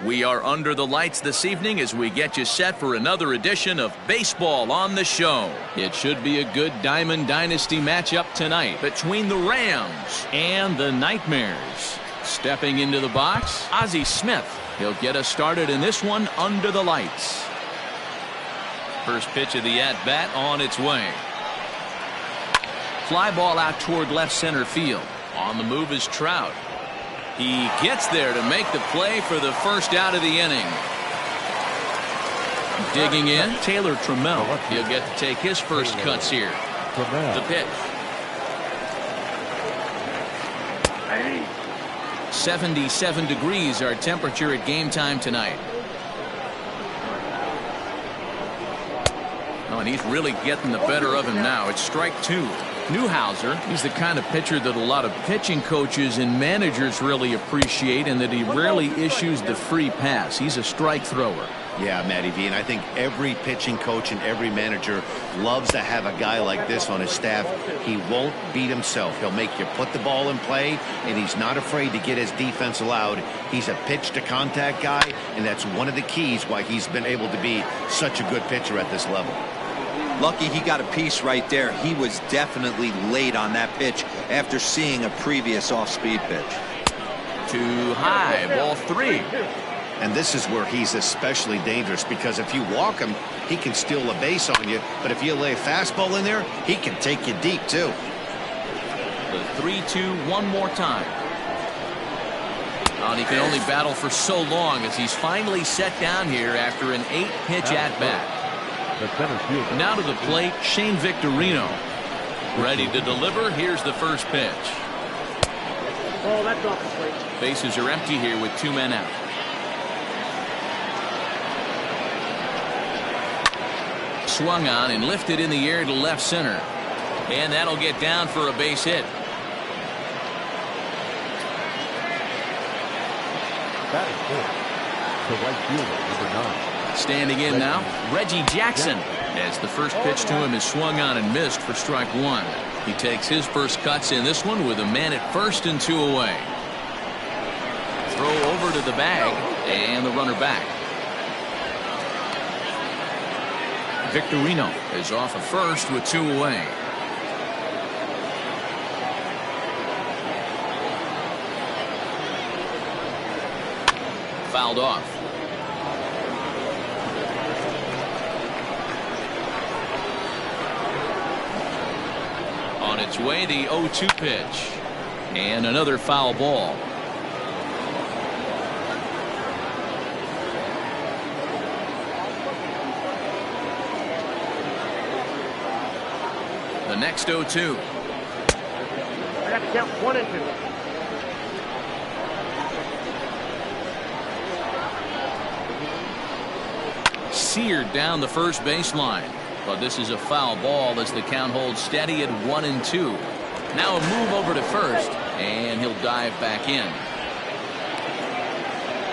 We are under the lights this evening as we get you set for another edition of Baseball on the Show. It should be a good Diamond Dynasty matchup tonight between the Rams and the Nightmares. Stepping into the box, Ozzie Smith. He'll get us started in this one under the lights. First pitch of the at-bat on its way. Fly ball out toward left center field. On the move is Trout. He gets there to make the play for the first out of the inning. Digging in, Taylor Trammell. He'll get to take his first cuts here. The pitch. 77 degrees our temperature at game time tonight. Oh, and he's really getting the better of him now. It's strike two. Newhouser, he's the kind of pitcher that a lot of pitching coaches and managers really appreciate, and that he rarely issues the free pass. He's a strike thrower. Yeah, Matty V, and I think every pitching coach and every manager loves to have a guy like this on his staff. He won't beat himself. He'll make you put the ball in play, and he's not afraid to get his defense allowed. He's a pitch-to-contact guy, and that's one of the keys why he's been able to be such a good pitcher at this level. Lucky he got a piece right there. He was definitely late on that pitch after seeing a previous off-speed pitch. Too high, ball three. And this is where he's especially dangerous, because if you walk him, he can steal a base on you. But if you lay a fastball in there, he can take you deep, too. The 3-2 one more time. Oh, and he can only battle for so long as he's finally set down here after an 8-pitch at-bat. Now to the plate, Shane Victorino. Ready to deliver. Here's the first pitch. Oh, that's off the plate. Bases are empty here with 2 men out. Swung on and lifted in the air to left center. And that'll get down for a base hit. Batting fourth, the right fielder, number 9. Standing in now, Reggie Jackson, as the first pitch to him is swung on and missed for strike one. He takes his first cuts in this one with a man at first and 2 away. Throw over to the bag and the runner back. Victorino is off of first with 2 away. Fouled off. On its way, the 0-2 pitch. And another foul ball. The next 0-2. I got to count 1 and 2. Seared down the first baseline. But this is a foul ball as the count holds steady at 1-2. Now a move over to first, and he'll dive back in.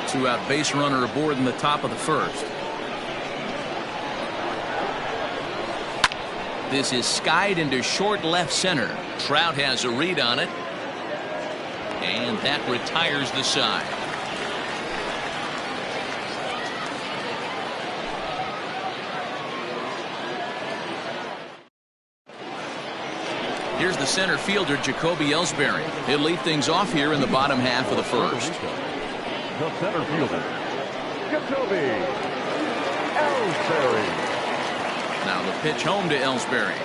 2-out base runner aboard in the top of the first. This is skied into short left center. Trout has a read on it, and that retires the side. Here's the center fielder, Jacoby Ellsbury. He'll lead things off here in the bottom half of the first. The center fielder, Jacoby Ellsbury. Now the pitch home to Ellsbury.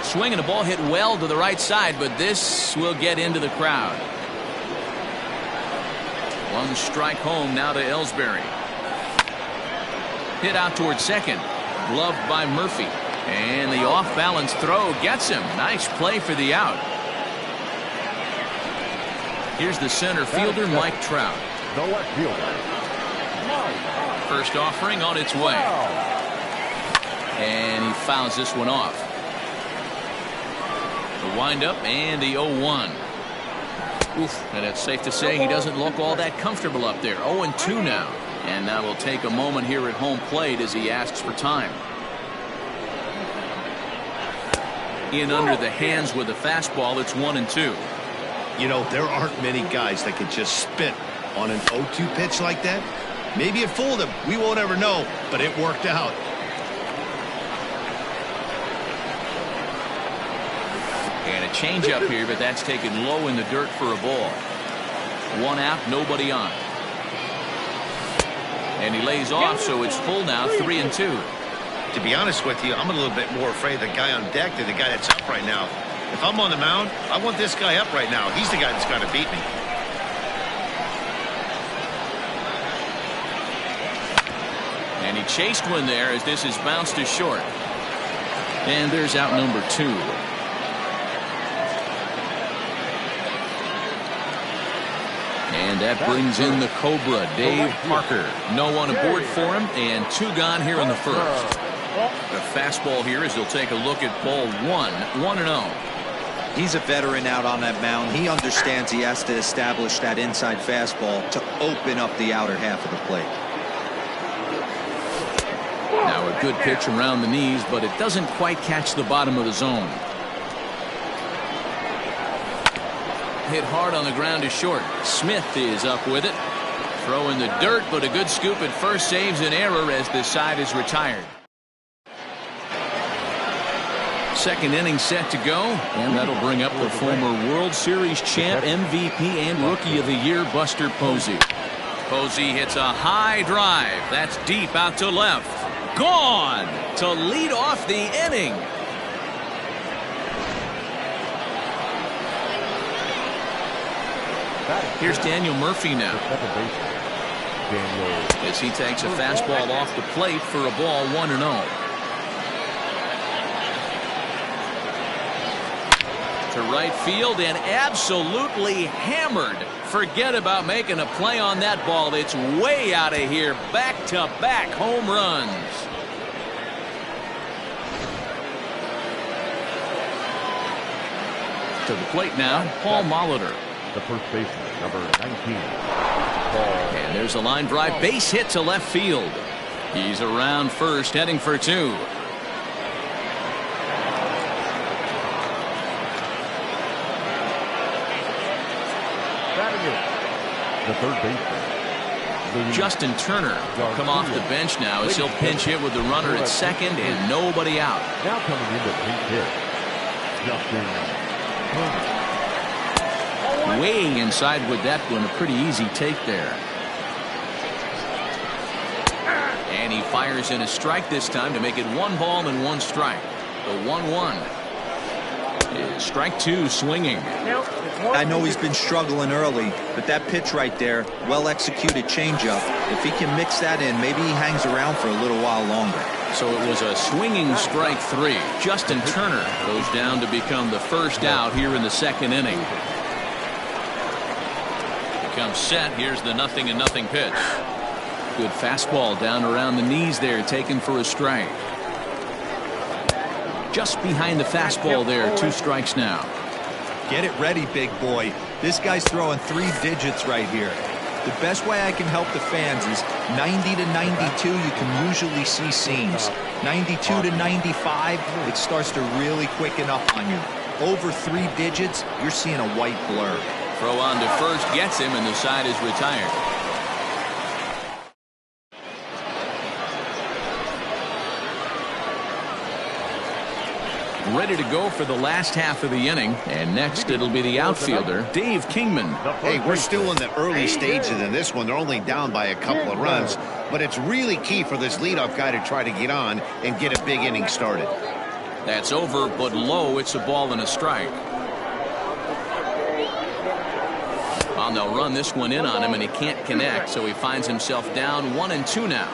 Swinging a ball hit well to the right side, but this will get into the crowd. 1 strike home now to Ellsbury. Hit out towards second. Gloved by Murphy. And the off-balance throw gets him. Nice play for the out. Here's the center fielder, Mike Trout. The left fielder, First offering on its way. And he fouls this one off. The windup and the 0-1. Oof, and it's safe to say he doesn't look all that comfortable up there. 0-2 now. And now we'll take a moment here at home plate as he asks for time. In under the hands with a fastball. It's 1-2. You know, there aren't many guys that can just spit On an 0-2 pitch like that, maybe it fooled him. We won't ever know, but it worked out. And a changeup here, but that's taken low in the dirt for a ball. One out, nobody on. And he lays off, so it's full now, 3-2. To be honest with you, I'm a little bit more afraid of the guy on deck than the guy that's up right now. If I'm on the mound, I want this guy up right now. He's the guy that's got to beat me. And he chased one there as this is bounced to short. And there's out number 2. And that brings in the Cobra, Dave Parker. No one aboard for him, and 2 gone here in the first. The fastball here as he'll take a look at ball 1-0. He's a veteran out on that mound. He understands he has to establish that inside fastball to open up the outer half of the plate. Now a good pitch around the knees, but it doesn't quite catch the bottom of the zone. Hit hard on the ground to short. Smith is up with it. Throw in the dirt, but a good scoop at first saves an error as this side is retired. Second inning set to go, and that'll bring up the former World Series champ, MVP, and Rookie of the Year, Buster Posey. Posey hits a high drive. That's deep out to left. Gone to lead off the inning. Here's Daniel Murphy now. As he takes a fastball off the plate for a ball, 1-0. To right field and absolutely hammered. Forget about making a play on that ball. It's way out of here. Back-to-back home runs. To the plate now, Paul Molitor. The first baseman, number 19. And there's a line drive base hit to left field. He's around first, heading for 2. The third baseman, Justin Turner will come off the bench now as he'll pinch hit with the runner at second and nobody out. Now coming in to pinch hit, Justin Turner. Way inside with that one, a pretty easy take there. And he fires in a strike this time to make it 1 ball and 1 strike. The 1-1 is strike 2 swinging. I know he's been struggling early, but that pitch right there, well executed changeup. If he can mix that in, maybe he hangs around for a little while longer. So it was a swinging strike 3. Justin Turner goes down to become the first out here in the second inning. Comes set. Here's the 0-0 pitch. Good fastball down around the knees there, taken for a strike. Just behind the fastball there, 2 strikes now. Get it ready, big boy. This guy's throwing 3 digits right here. The best way I can help the fans is 90 to 92, you can usually see seams. 92 to 95, it starts to really quicken up on you. Over 3 digits, you're seeing a white blur. Throw on to first, gets him, and the side is retired. Ready to go for the last half of the inning, and next it'll be the outfielder, Dave Kingman. Hey, we're still in the early stages in this one. They're only down by a couple of runs, but it's really key for this leadoff guy to try to get on and get a big inning started. That's over, but low. It's a ball and a strike. Well, they'll run this one in on him, and he can't connect, so he finds himself down 1-2 now.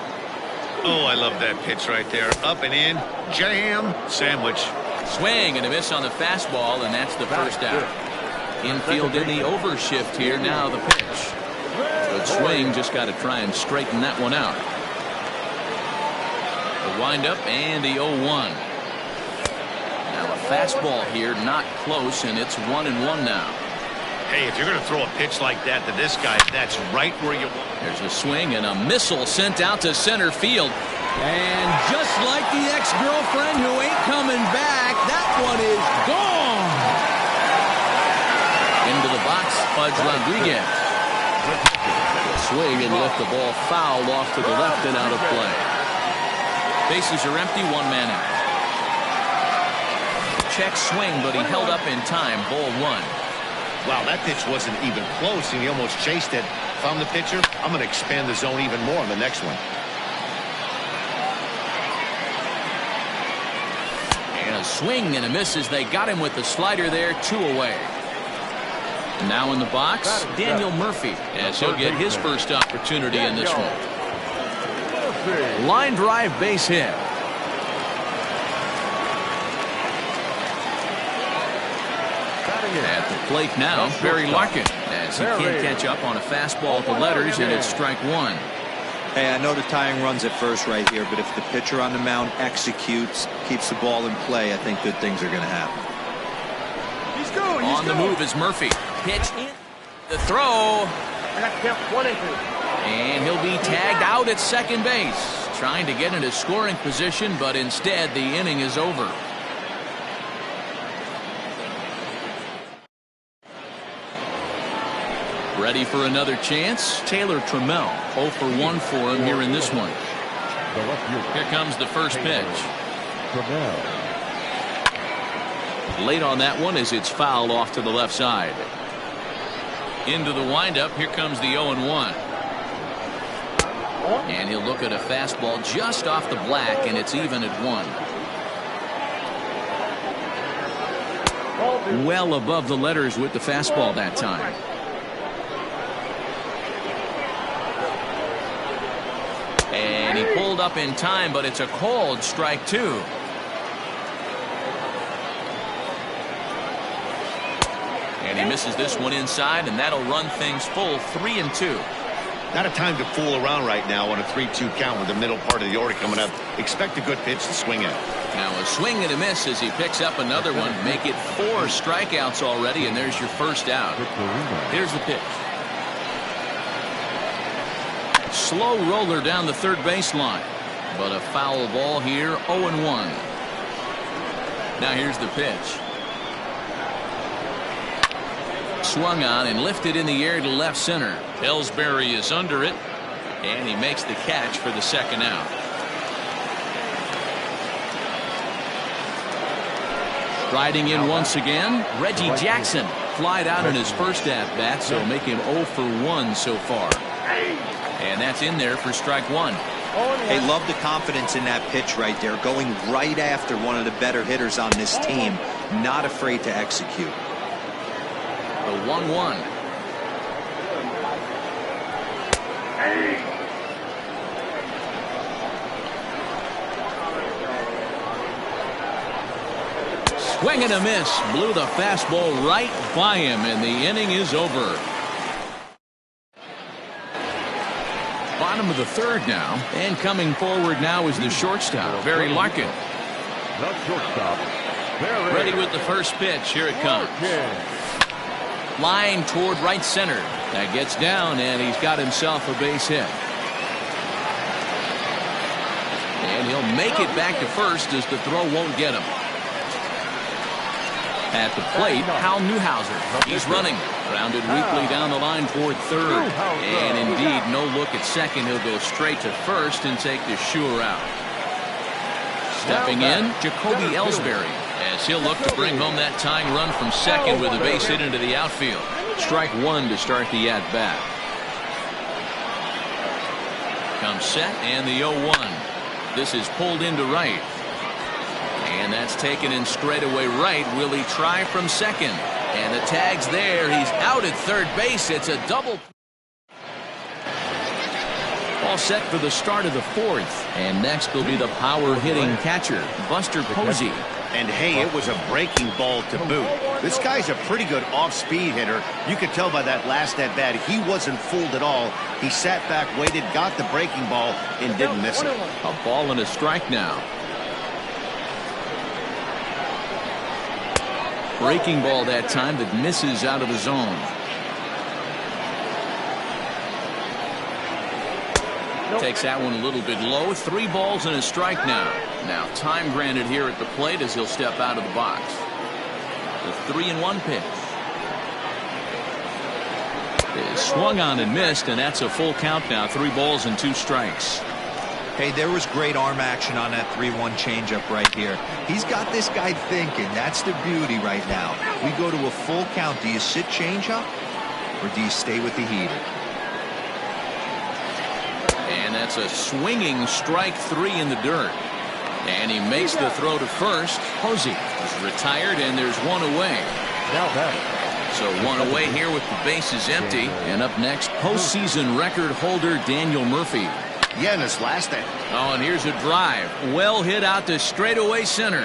Oh, I love that pitch right there. Up and in, jam, sandwich. Swing and a miss on the fastball, and that's the first out. Infield in the overshift here. Now the pitch. Good swing, just got to try and straighten that one out. The windup and the 0-1. Now a fastball here, not close, and it's 1-1 now. Hey, if you're going to throw a pitch like that to this guy, that's right where you want. There's a swing and a missile sent out to center field. And just like the ex-girlfriend who ain't coming back, that one is gone. Into the box, Pudge Rodriguez. swing and lift the ball foul off to the left and out of play. Bases are empty, 1 man out. Check swing, but he held up in time. Ball 1. Wow, that pitch wasn't even close, and he almost chased it. If I'm the pitcher, I'm going to expand the zone even more on the next one. And a swing and a miss as they got him with the slider there, 2 away. Now in the box, Daniel Murphy, as he'll get his first opportunity in this one. Line drive base hit. At the plate now, Barry Larkin, as he can't catch up on a fastball to letters, and it's strike 1. Hey, I know the tying runs at first right here, but if the pitcher on the mound executes, keeps the ball in play, I think good things are going to happen. On the move is Murphy. Pitch in. The throw. And he'll be tagged out at second base. Trying to get into scoring position, but instead the inning is over. Ready for another chance? Taylor Trammell, 0 for 1 for him here in this one. Here comes the first pitch. Late on that one as it's fouled off to the left side. Into the windup. Here comes the 0-1. And he'll look at a fastball just off the black, and it's even at 1. Well above the letters with the fastball that time. And he pulled up in time, but it's a called strike 2. And he misses this one inside, and that'll run things full 3-2. Not a time to fool around right now on a 3-2 count with the middle part of the order coming up. Expect a good pitch to swing at. Now a swing and a miss as he picks up another one. Make it 4 strikeouts already, and there's your first out. Here's the pitch. Slow roller down the third baseline, but a foul ball here. 0-1. Now here's the pitch. Swung on and lifted in the air to left center. Ellsbury is under it, and he makes the catch for the second out. Riding in once again, Reggie Jackson. Flied out in his first at-bat, so make him 0 for 1 so far. And that's in there for strike 1. Hey, love the confidence in that pitch right there. Going right after one of the better hitters on this team. Not afraid to execute. The 1-1. Swing and a miss. Blew the fastball right by him, and the inning is over. Bottom of the third now, and coming forward now is the shortstop, Barry Larkin. The shortstop, Barry. Ready with the first pitch. Here it comes. Line toward right center. That gets down, and he's got himself a base hit. And he'll make it back to first as the throw won't get him. At the plate, Hal Newhouser. He's running. Grounded weakly down the line toward third. And indeed, no look at second. He'll go straight to first and take the sure out. Stepping in, Jacoby Ellsbury, as he'll look to bring home that tying run from second with a base hit into the outfield. Strike 1 to start the at-bat. Comes set, and the 0-1. This is pulled into right. And that's taken in straightaway right. Will he try from second? And the tag's there. He's out at third base. It's a double. All set for the start of the fourth. And next will be the power-hitting catcher, Buster Posey. And hey, it was a breaking ball to boot. This guy's a pretty good off-speed hitter. You could tell by that last at-bat he wasn't fooled at all. He sat back, waited, got the breaking ball, and didn't miss it. A ball and a strike now. Breaking ball that time that misses out of the zone. Takes that one a little bit low. 3 balls and a strike now. Now time granted here at the plate as he'll step out of the box. The 3-1 pitch is swung on and missed, and that's a full count now. 3 balls and 2 strikes. Hey, there was great arm action on that 3-1 changeup right here. He's got this guy thinking. That's the beauty right now. We go to a full count. Do you sit changeup or do you stay with the heater? And that's a swinging strike 3 in the dirt. And he makes the throw to first. Posey is retired, and there's 1 away. Now batter. So 1 away here with the bases empty. And up next, postseason record holder Daniel Murphy. Yeah, in his last inning. Oh, and here's a drive. Well hit out to straightaway center.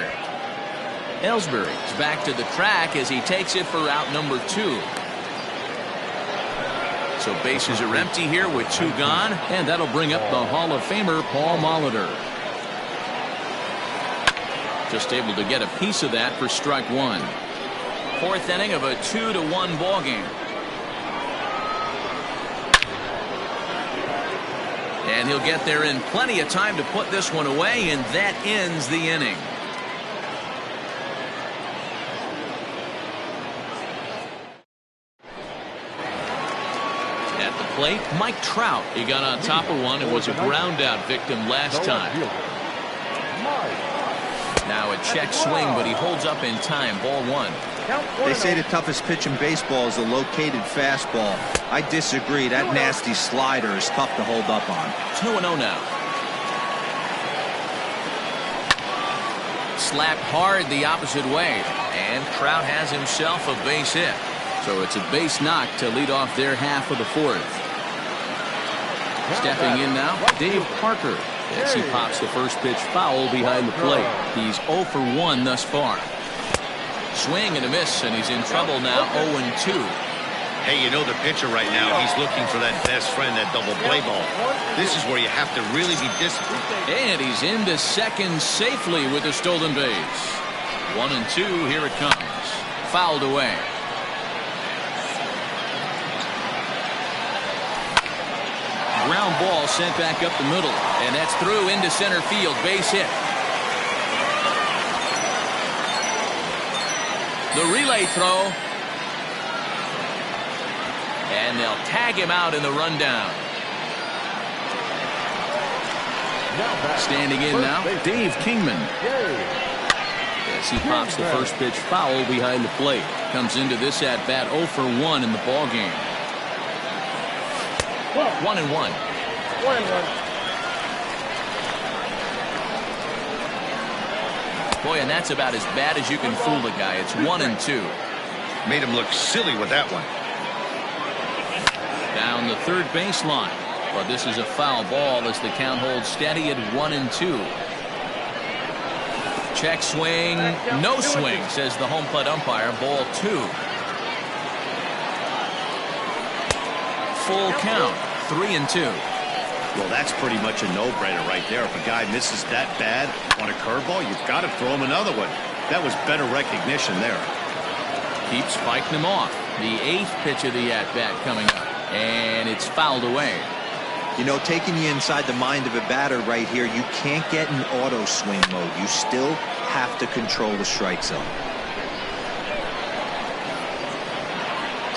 Ellsbury is back to the track as he takes it for out number 2. So bases are empty here with 2 gone, and that'll bring up the Hall of Famer Paul Molitor. Just able to get a piece of that for strike 1. 4th inning of a 2-1 ball game. And he'll get there in plenty of time to put this one away, and that ends the inning. At the plate, Mike Trout. He got on top of one and was a ground out victim last time. Now a check swing, but he holds up in time. Ball 1. They say the toughest pitch in baseball is a located fastball. I disagree. That nasty slider is tough to hold up on. 2-0 now. Slapped hard the opposite way, and Trout has himself a base hit. So it's a base knock to lead off their half of the 4th. Stepping in now, Dave Parker, as he pops the first pitch foul behind the plate. He's 0 for 1 thus far. Swing and a miss, and he's in trouble now. 0-2. Hey, you know the pitcher right now, he's looking for that best friend, that double play ball. This is where you have to really be disciplined. And he's into second safely with a stolen base. 1-2, here it comes. Fouled away. Ground ball sent back up the middle, and that's through into center field. Base hit. The relay throw. And they'll tag him out in the rundown. Standing in now, Dave Kingman. As he pops the first pitch foul behind the plate. Comes into this at bat 0 for 1 in the ball game. 1-1. 1-1. Boy, and that's about as bad as you can fool a guy. It's 1-2. Made him look silly with that one. Down the third baseline. But this is a foul ball as the count holds steady at 1-2. Check swing. No swing, says the home plate umpire. Ball 2. Full count. 3-2. Well, that's pretty much a no-brainer right there. If a guy misses that bad on a curveball, you've got to throw him another one. That was better recognition there. Keeps fighting him off. The 8th pitch of the at-bat coming up. And it's fouled away. You know, taking you inside the mind of a batter right here, you can't get in auto swing mode. You still have to control the strike zone.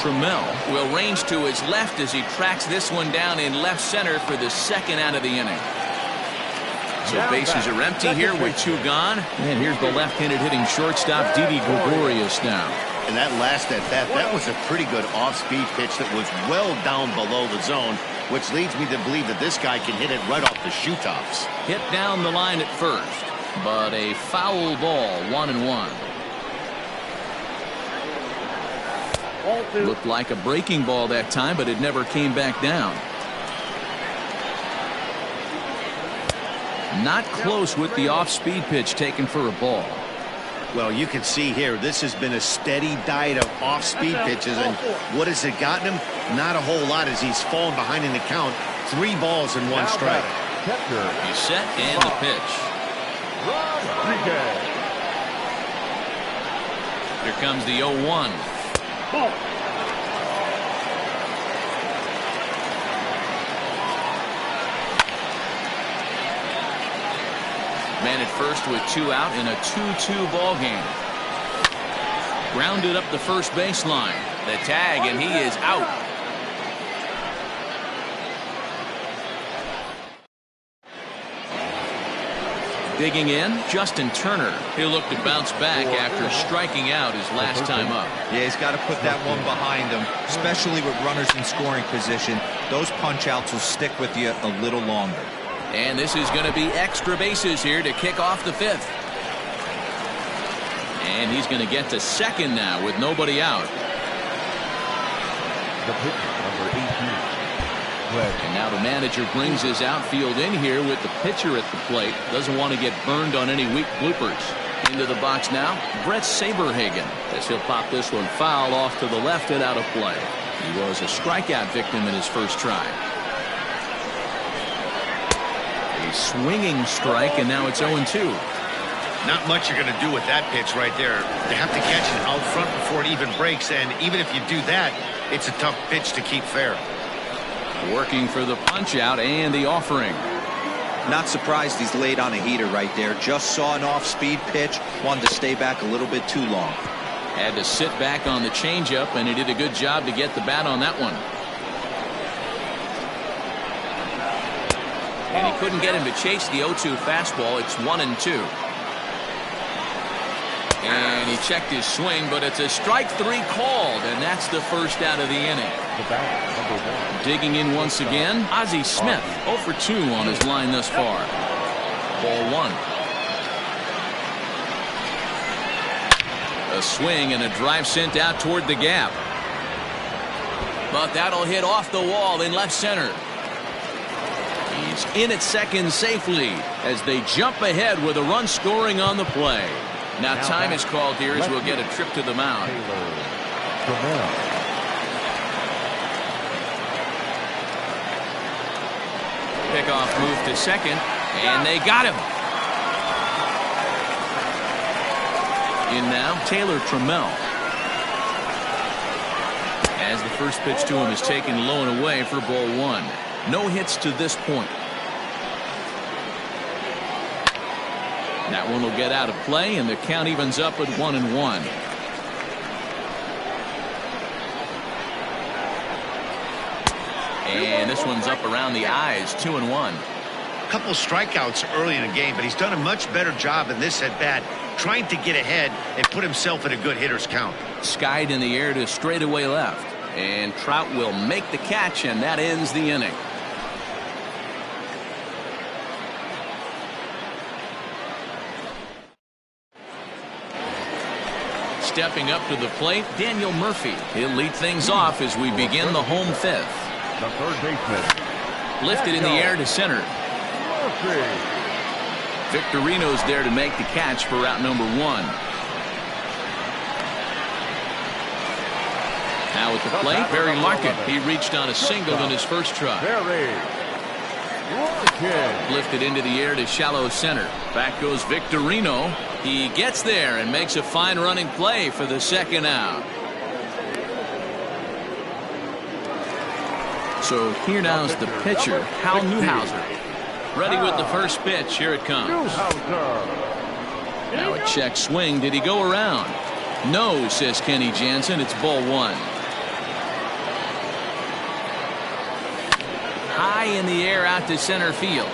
Trammell will range to his left as he tracks this one down in left center for the 2nd out of the inning. So bases are empty here with 2 gone. And here's the left-handed hitting shortstop Didi Gregorius now. And that last at bat, that was a pretty good off-speed pitch that was well down below the zone, which leads me to believe that this guy can hit it right off the shoe tops. Hit down the line at first, but a foul ball. 1-1. Looked like a breaking ball that time, but it never came back down. Not close with the off-speed pitch taken for a ball. Well, you can see here, this has been a steady diet of off-speed pitches, and what has it gotten him? Not a whole lot as he's fallen behind in the count. 3 balls and 1 strike. He's set and the pitch. Here comes the 0-1. Man at first with 2 out in a 2-2 ball game. Grounded up the first baseline. The tag, and he is out. Digging in, Justin Turner. He'll look to bounce back after striking out his last time up. Yeah, he's got to put that one behind him, especially with runners in scoring position. Those punch-outs will stick with you a little longer. And this is going to be extra bases here to kick off the 5th. And he's going to get to second now with nobody out. The pitcher, number 18. And now the manager brings his outfield in here with the pitcher at the plate. Doesn't want to get burned on any weak bloopers. Into the box now, Brett Saberhagen, as he'll pop this one foul off to the left and out of play. He was a strikeout victim in his first try. A swinging strike, and now it's 0-2. Not much you're going to do with that pitch right there. You have to catch it out front before it even breaks, and even if you do that, it's a tough pitch to keep fair. Working for the punch out and the offering. Not surprised he's laid on a heater right there. Just saw an off-speed pitch. Wanted to stay back a little bit too long. Had to sit back on the changeup, and he did a good job to get the bat on that one. And he couldn't get him to chase the 0-2 fastball. It's 1-2. And he checked his swing, but it's a strike 3 called, and that's the first out of the inning. The batter, number 1. Digging in once again, Ozzie Smith, 0 for 2 on his line thus far. Ball 1. A swing and a drive sent out toward the gap. But that'll hit off the wall in left center. He's in at second safely as they jump ahead with a run scoring on the play. Now time is called here as we'll get a trip to the mound. Pickoff move to second, and they got him. In now, Taylor Trammell. As the first pitch to him is taken low and away for ball 1. No hits to this point. That one will get out of play, and the count evens up at 1-1. And this one's up around the eyes, 2-1. Couple strikeouts early in the game, but he's done a much better job in this at bat, trying to get ahead and put himself in a good hitter's count. Skied in the air to straightaway left, and Trout will make the catch, and that ends the inning. Stepping up to the plate, Daniel Murphy. He'll lead things off as we begin the home 5th. The third baseman. Lifted in the air to center. Victorino's there to make the catch for out number 1. Now at the plate, Barry Larkin. He reached on a single in his first try. Lifted into the air to shallow center. Back goes Victorino. He gets there and makes a fine running play for the second out. So here now is the pitcher, Hal Newhouser. Ready with the first pitch. Here it comes. Now a check swing. Did he go around? No, says Kenny Jansen. It's ball 1. High in the air out to center field.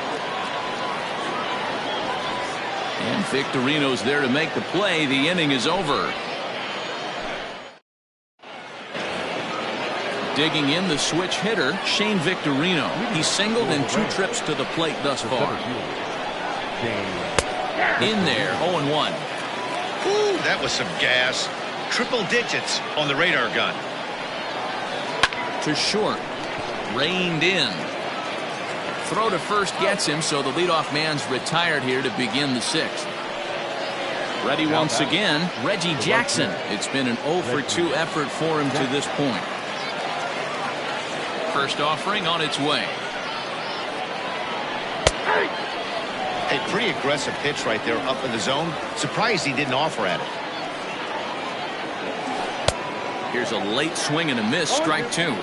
And Victorino's there to make the play. The inning is over. Digging in, the switch hitter, Shane Victorino. He's singled in 2 trips to the plate thus far. In there, 0-1. Ooh, that was some gas. Triple digits on the radar gun. To short. Reined in. Throw to first gets him, so the leadoff man's retired here to begin the 6th. Ready once again, Reggie Jackson. It's been an 0 for 2 effort for him to this point. First offering on its way. A pretty aggressive pitch right there up in the zone. Surprised he didn't offer at it. Here's a late swing and a miss, strike 2.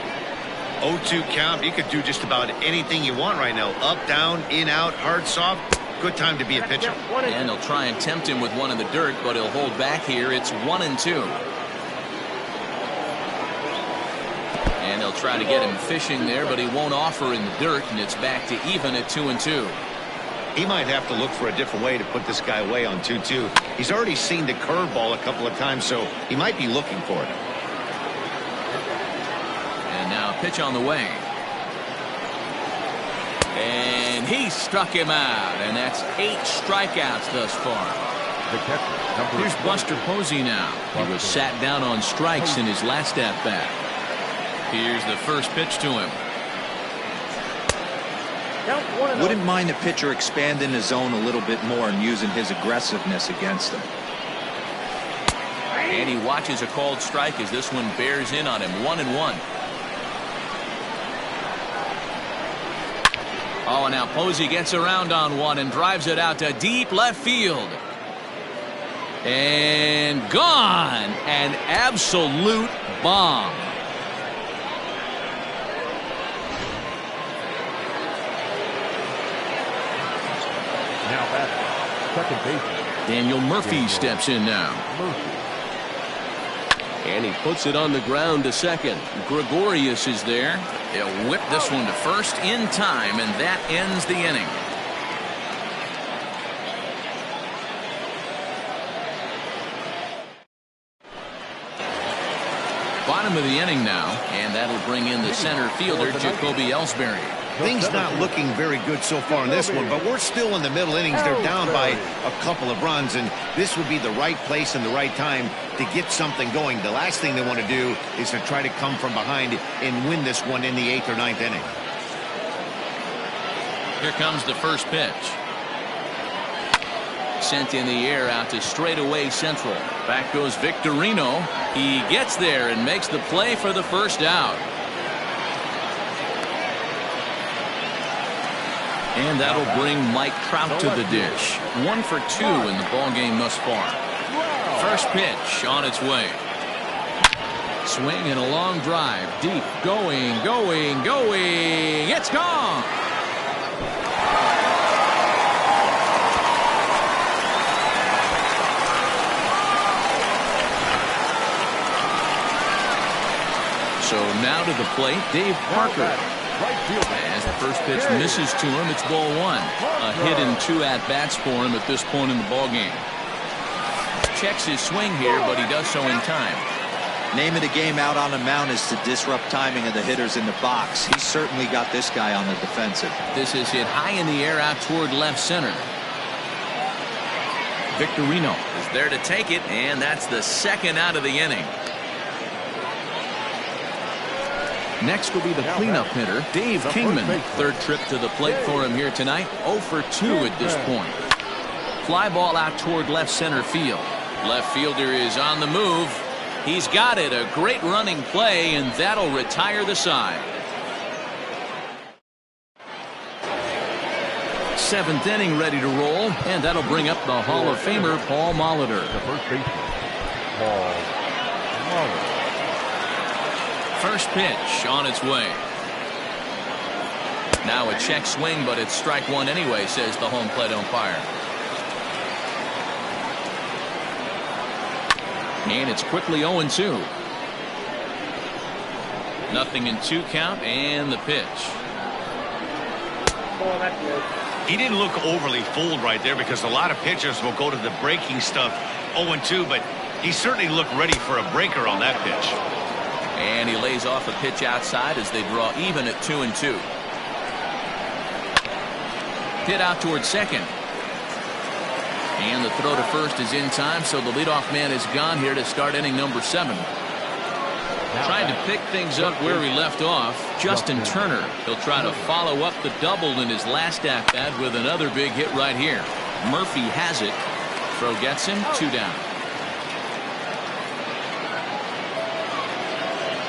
0-2 count. You could do just about anything you want right now. Up, down, in, out, hard, soft. Good time to be a pitcher. And they'll try and tempt him with one in the dirt, but he'll hold back here. It's 1-2. And they'll try to get him fishing there, but he won't offer in the dirt, and it's back to even at 2-2. He might have to look for a different way to put this guy away on 2-2. He's already seen the curveball a couple of times, so he might be looking for it. And now a pitch on the way. And he struck him out, and that's 8 strikeouts thus far. The catcher, Here's Buster Posey now. He was sat down on strikes in his last at-bat. Here's the first pitch to him. Wouldn't mind the pitcher expanding his zone a little bit more and using his aggressiveness against him. And he watches a called strike as this one bears in on him. 1-1. Oh, and now Posey gets around on one and drives it out to deep left field. And gone. An absolute bomb. now batting, second baseman. Daniel Murphy steps in now. And he puts it on the ground to second. Gregorius is there. He'll whip this one to first in time, and that ends the inning. Bottom of the inning now, and that'll bring in the center fielder, Jacoby Ellsbury. Things not looking very good so far in this one, but we're still in the middle innings. They're down by a couple of runs, and this would be the right place and the right time to get something going. The last thing they want to do is to try to come from behind and win this one in the 8th or 9th inning. Here comes the first pitch. Sent in the air out to straightaway central. Back goes Victorino. He gets there and makes the play for the first out. And that'll bring Mike Trout to the dish. 1 for 2 in the ballgame thus far. First pitch on its way. Swing and a long drive. Deep. Going. It's gone. So now to the plate, Dave Parker. As the first pitch misses to him, it's ball 1. A hit in 2 at-bats for him at this point in the ballgame. Checks his swing here, but he does so in time. Name of the game out on the mound is to disrupt timing of the hitters in the box. He's certainly got this guy on the defensive. This is hit high in the air out toward left center. Victorino is there to take it, and that's the second out of the inning. Next will be the cleanup hitter, Dave Kingman. Third trip to the plate for him here tonight. 0 for 2 at this point. Fly ball out toward left center field. Left fielder is on the move. He's got it. A great running play, and that'll retire the side. 7th inning ready to roll, and that'll bring up the Hall of Famer, Paul Molitor. The first baseman, Paul Molitor. First pitch on its way. Now a check swing, but it's strike 1 anyway, says the home plate umpire. And it's quickly 0-2. Nothing in 2 count, and the pitch. Oh, that's good. He didn't look overly fooled right there because a lot of pitchers will go to the breaking stuff 0-2, but he certainly looked ready for a breaker on that pitch. And he lays off a pitch outside as they draw even at 2-2. Hit out towards second. And the throw to first is in time, so the leadoff man is gone here to start inning number 7. Trying to pick things up where we left off, Justin Turner. He'll try to follow up the double in his last at-bat with another big hit right here. Murphy has it. Throw gets him, 2 down.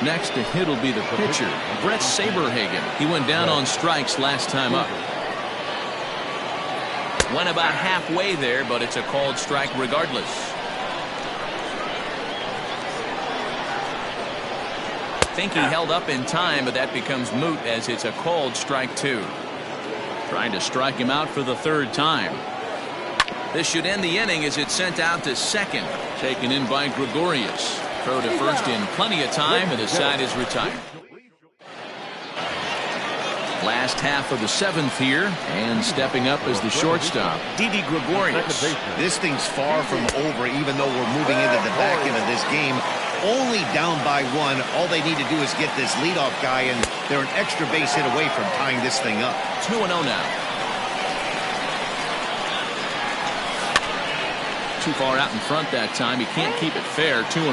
Next to hit will be the pitcher, Brett Saberhagen. He went down on strikes last time up. Went about halfway there, but it's a called strike regardless. Think he held up in time, but that becomes moot as it's a called strike 2. Trying to strike him out for the 3rd time. This should end the inning as it's sent out to second. Taken in by Gregorius. Throw to first in plenty of time, and the side is retired. Last half of the 7th here, and stepping up as the shortstop, Didi Gregorius. This thing's far from over, even though we're moving into the back end of this game. Only down by 1. All they need to do is get this leadoff guy, and they're an extra base hit away from tying this thing up. 2-0 now. Too far out in front that time. He can't keep it fair. 2-1.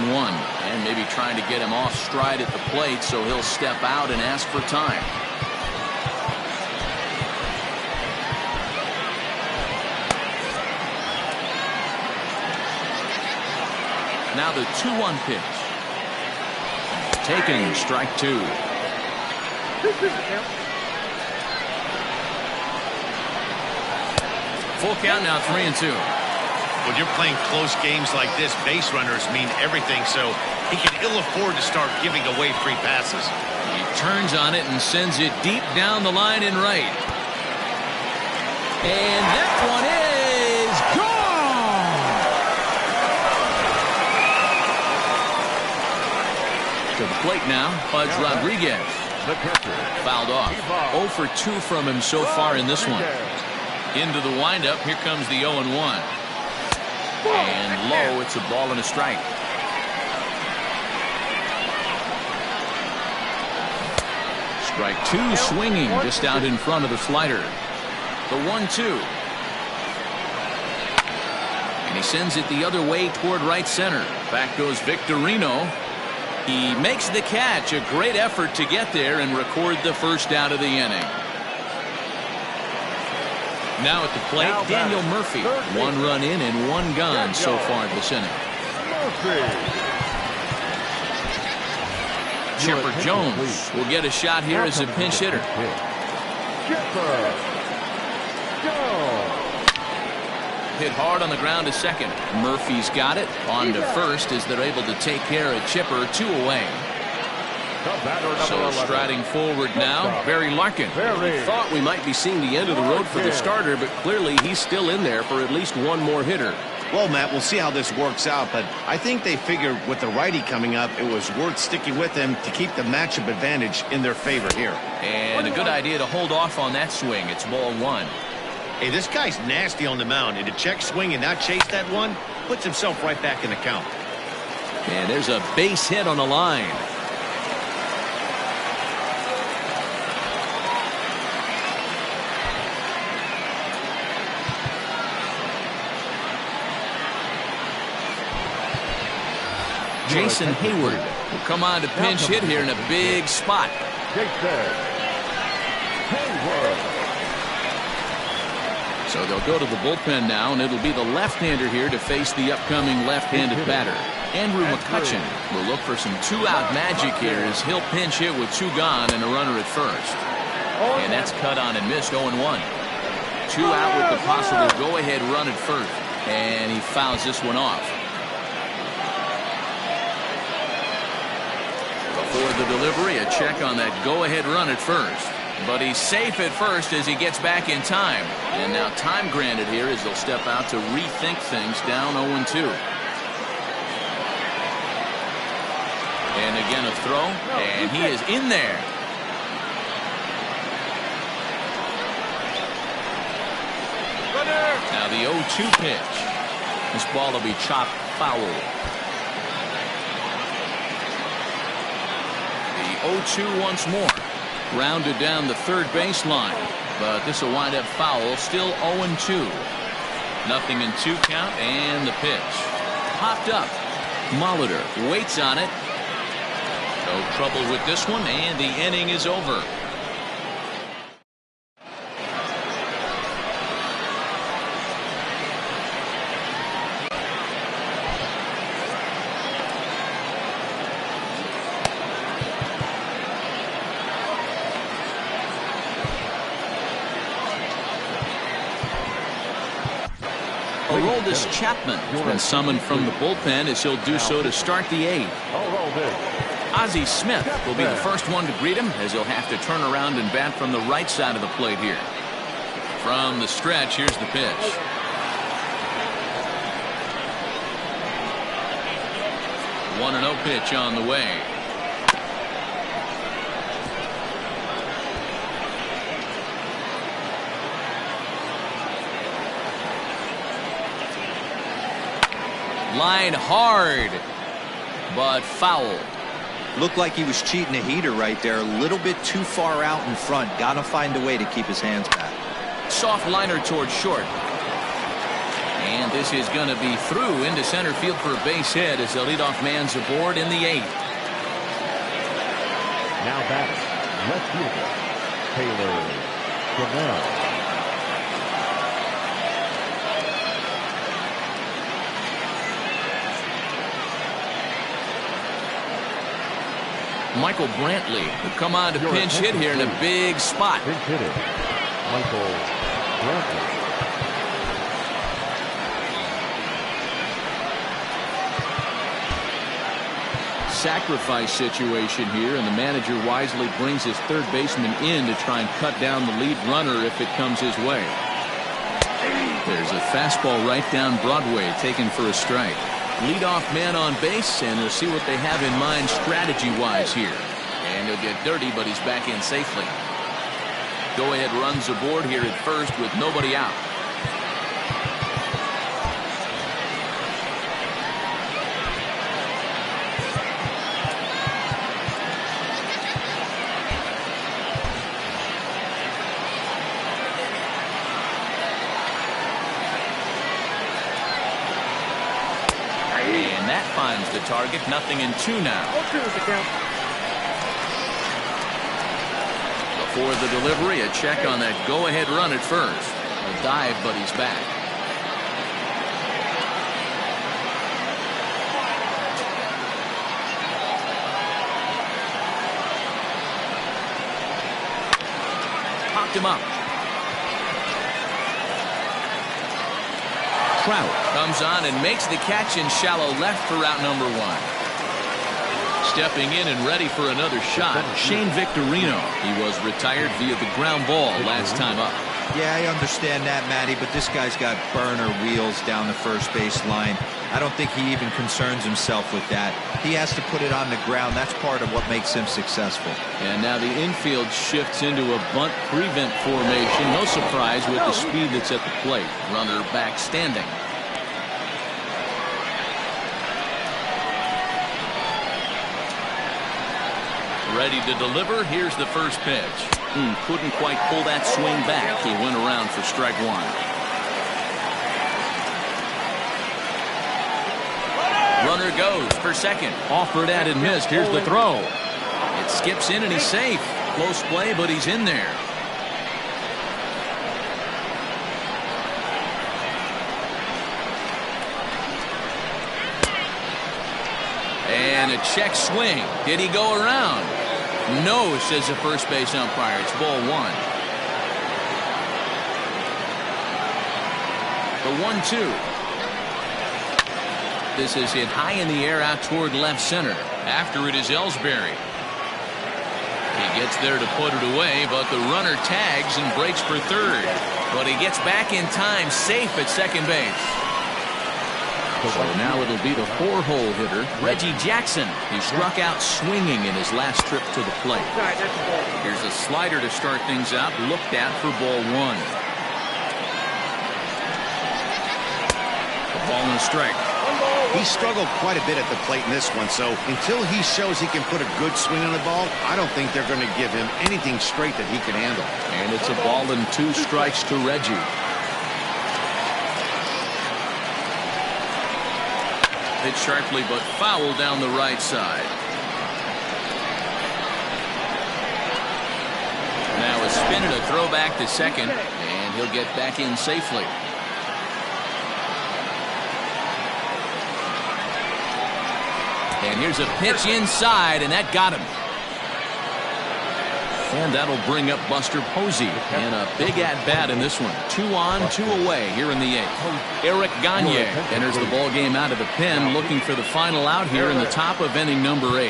And maybe trying to get him off stride at the plate, so he'll step out and ask for time. Now the 2-1 pitch. Taken, strike 2. Full count now, 3-2. When you're playing close games like this, base runners mean everything, so he can ill afford to start giving away free passes. He turns on it and sends it deep down the line in right. And that one is gone! To the plate now, Pudge Rodriguez. Fouled off. 0 for 2 from him so far in this one. Into the windup, here comes the 0-1. And low, it's a ball and a strike. Strike 2, swinging just out in front of the slider. The 1-2. And he sends it the other way toward right center. Back goes Victorino. He makes the catch. A great effort to get there and record the first out of the inning. Now at the plate, Daniel Murphy. 1 run in and 1 gone so far this inning. Chipper Jones will get a shot here as a pinch hitter. Hit hard on the ground to second. Murphy's got it. On to first as they're able to take care of Chipper. 2 away. So striding forward now, Barry Larkin. We thought we might be seeing the end of the road for the starter, but clearly he's still in there for at least 1 more hitter. Well, Matt, we'll see how this works out, but I think they figured with the righty coming up, it was worth sticking with him to keep the matchup advantage in their favor here. And a good idea to hold off on that swing. It's ball 1. Hey, this guy's nasty on the mound, and to check swing and not chase that one puts himself right back in the count. And there's a base hit on the line. Jason Hayward will come on to pinch hit here in a big spot. So they'll go to the bullpen now, and it'll be the left-hander here to face the upcoming left-handed batter. Andrew McCutcheon will look for some 2-out magic here as he'll pinch hit with 2 gone and a runner at first. And that's cut on and missed. 0-1. 2 out with the possible go-ahead run at first, and he fouls this one off. For the delivery, a check on that go-ahead run at first. But he's safe at first as he gets back in time. And now time granted here as they'll step out to rethink things down 0-2. And again a throw, and he is in there. Now the 0-2 pitch. This ball will be chopped foul. 0-2 once more. Rounded down the third baseline, but this will wind up foul. Still 0-2. Nothing in 2 count, and the pitch popped up. Molitor waits on it. No trouble with this one, and the inning is over. Aroldis Chapman has been summoned from the bullpen as he'll do so to start the 8th. Ozzie Smith will be the first one to greet him as he'll have to turn around and bat from the right side of the plate here. From the stretch, here's the pitch. One 1-0 pitch on the way. Line hard, but foul. Looked like he was cheating a heater right there. A little bit too far out in front. Got to find a way to keep his hands back. Soft liner towards short. And this is going to be through into center field for a base hit as the leadoff man's aboard in the 8th. Now batting, left fielder, Taylor Trammell. Michael Brantley will come on to pinch hit here in a big spot. Pinch hitter, Michael Brantley. Sacrifice situation here, and the manager wisely brings his third baseman in to try and cut down the lead runner if it comes his way. There's a fastball right down Broadway taken for a strike. Leadoff man on base, and we'll see what they have in mind strategy-wise here. And he'll get dirty, but he's back in safely. Go-ahead runs aboard here at first with nobody out. And that finds the target. 0-2 now. Before the delivery, a check on that go-ahead run at first. A dive, but he's back. Popped him up. Trout comes on and makes the catch in shallow left for route number 1. Stepping in and ready for another shot, Shane Victorino. He was retired via the ground ball last time up. Yeah, I understand that, Matty, but this guy's got burner wheels down the first base line. I don't think he even concerns himself with that. He has to put it on the ground. That's part of what makes him successful. And now the infield shifts into a bunt prevent formation. No surprise with the speed that's at the plate. Runner back standing. Ready to deliver. Here's the first pitch. Couldn't quite pull that swing back. He went around for strike 1. Runner goes for second. Offered at and missed. Here's the throw. It skips in and he's safe. Close play, but he's in there. And a check swing. Did he go around? No, says the first base umpire. It's ball 1. The 1-2. This is hit high in the air out toward left center. After it is Ellsbury. He gets there to put it away, but the runner tags and breaks for third. But he gets back in time, safe at second base. So now it'll be the 4-hole hitter, Reggie Jackson. He struck out swinging in his last trip to the plate. Here's a slider to start things out, looked at for ball 1. The ball and a strike. He struggled quite a bit at the plate in this one, so until he shows he can put a good swing on the ball, I don't think they're going to give him anything straight that he can handle. And it's a ball and 2 strikes to Reggie. Hit sharply but foul down the right side. Now a spin and a throw back to second, and he'll get back in safely. And here's a pitch inside, and that got him. And that'll bring up Buster Posey. And a big at-bat in this one. 2 on, 2 away here in the 8th. Eric Gagne enters the ball game out of the pen, looking for the final out here in the top of inning number 8.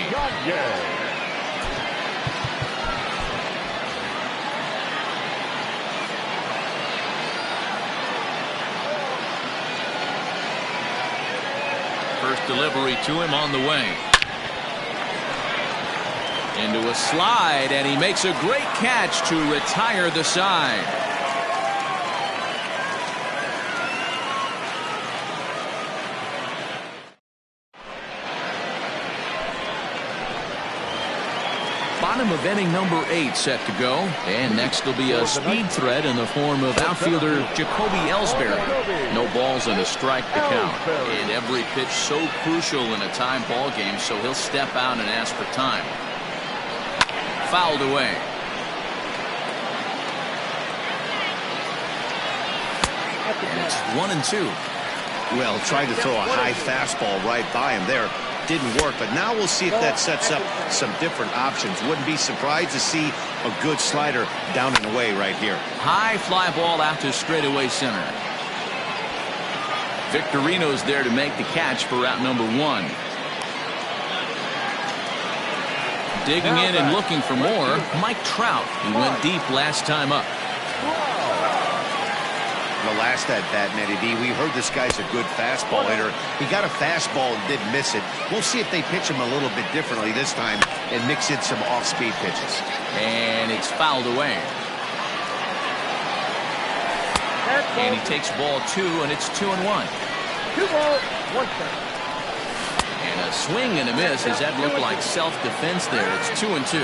First delivery to him on the way. Into a slide, and he makes a great catch to retire the side. Bottom of inning number 8 set to go. And next will be a speed threat in the form of outfielder Jacoby Ellsbury. No balls and a strike to count. And every pitch so crucial in a tie ball game, so he'll step out and ask for time. Fouled away. And it's 1-2. Well, tried to throw a high fastball right by him there. Didn't work, but now we'll see if that sets up some different options. Wouldn't be surprised to see a good slider down and away right here. High fly ball out to straightaway center. Victorino's there to make the catch for route number 1. Digging in and looking for more, Mike Trout. He went deep last time up. The last at bat, Matty D, we heard this guy's a good fastball hitter. He got a fastball and didn't miss it. We'll see if they pitch him a little bit differently this time and mix in some off-speed pitches. And it's fouled away. And he takes ball 2, and it's 2-1. 2 balls, 1 strike. And a swing and a miss as that looked like self-defense there. It's 2-2.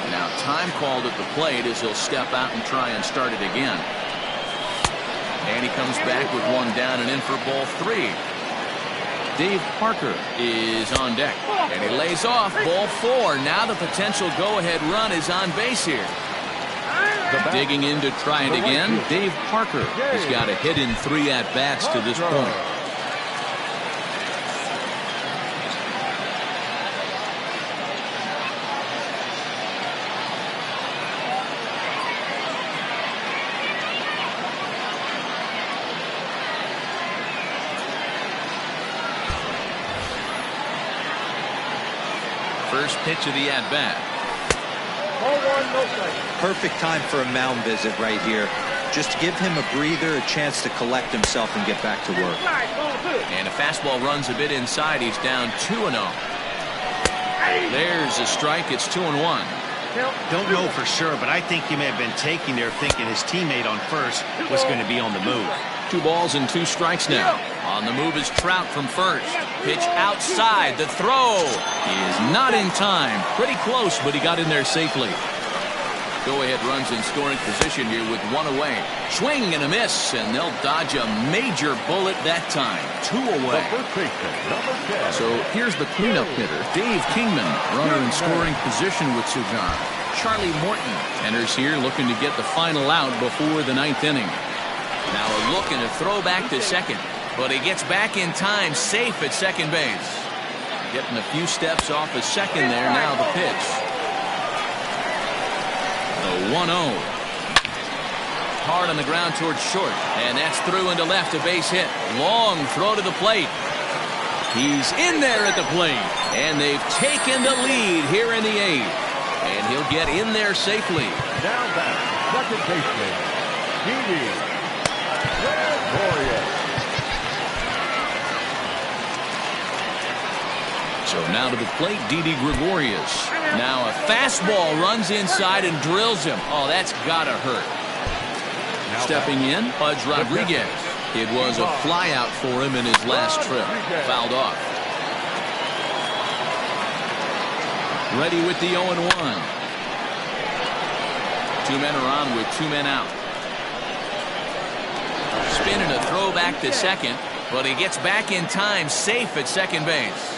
Now time called at the plate as he'll step out and try and start it again. And he comes back with 1 down and in for ball 3. Dave Parker is on deck. And he lays off ball 4. Now the potential go-ahead run is on base here. Digging in to try it again. Dave Parker has got a hit in 3 at-bats to this point. First pitch of the at-bat. Ball 1, no strike. Perfect time for a mound visit right here. Just to give him a breather, a chance to collect himself and get back to work. And a fastball runs a bit inside. He's down 2-0. There's a strike. It's 2-1. Don't know for sure, but I think he may have been taking there thinking his teammate on first was going to be on the move. 2 balls and 2 strikes now. On the move is Trout from first. Pitch outside. The throw is not in time. Pretty close, but he got in there safely. Go-ahead runs in scoring position here with 1 away. Swing and a miss, and they'll dodge a major bullet that time. 2 away. So here's the cleanup hitter, Dave Kingman, runner in scoring position with Sujan. Charlie Morton enters here looking to get the final out before the 9th inning. Now a look and a throw back to second, but he gets back in time, safe at second base. Getting a few steps off of second there. Now the pitch. The 1-0. Hard on the ground towards short, and that's through into left, a base hit. Long throw to the plate. He's in there at the plate, and they've taken the lead here in the 8th. And he'll get in there safely. Down back, second baseman, Didi Gregorius. So now to the plate, Didi Gregorius. Now a fastball runs inside and drills him. Oh, that's gotta hurt. Stepping in, Pudge Rodriguez. It was a flyout for him in his last trip. Fouled off. Ready with the 0-1. 2 men are on with 2 men out. Spin and a throw back to second, but he gets back in time, safe at second base.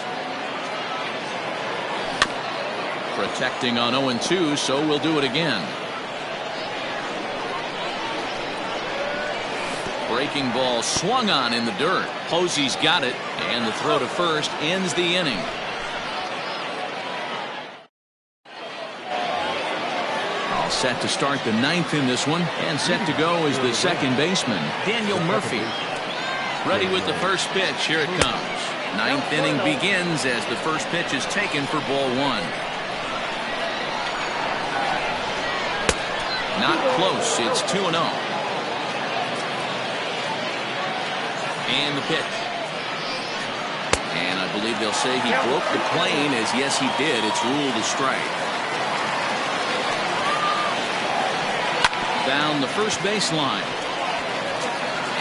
Protecting on 0-2, so we'll do it again. Breaking ball swung on in the dirt. Posey's got it, and the throw to first ends the inning. All set to start the 9th in this one, and set to go is the second baseman, Daniel Murphy. Ready with the first pitch. Here it comes. 9th inning begins as the first pitch is taken for ball 1. Not close. It's 2-0. And the pitch. And I believe they'll say he broke the plane, as yes he did. It's ruled a strike. Down the first baseline.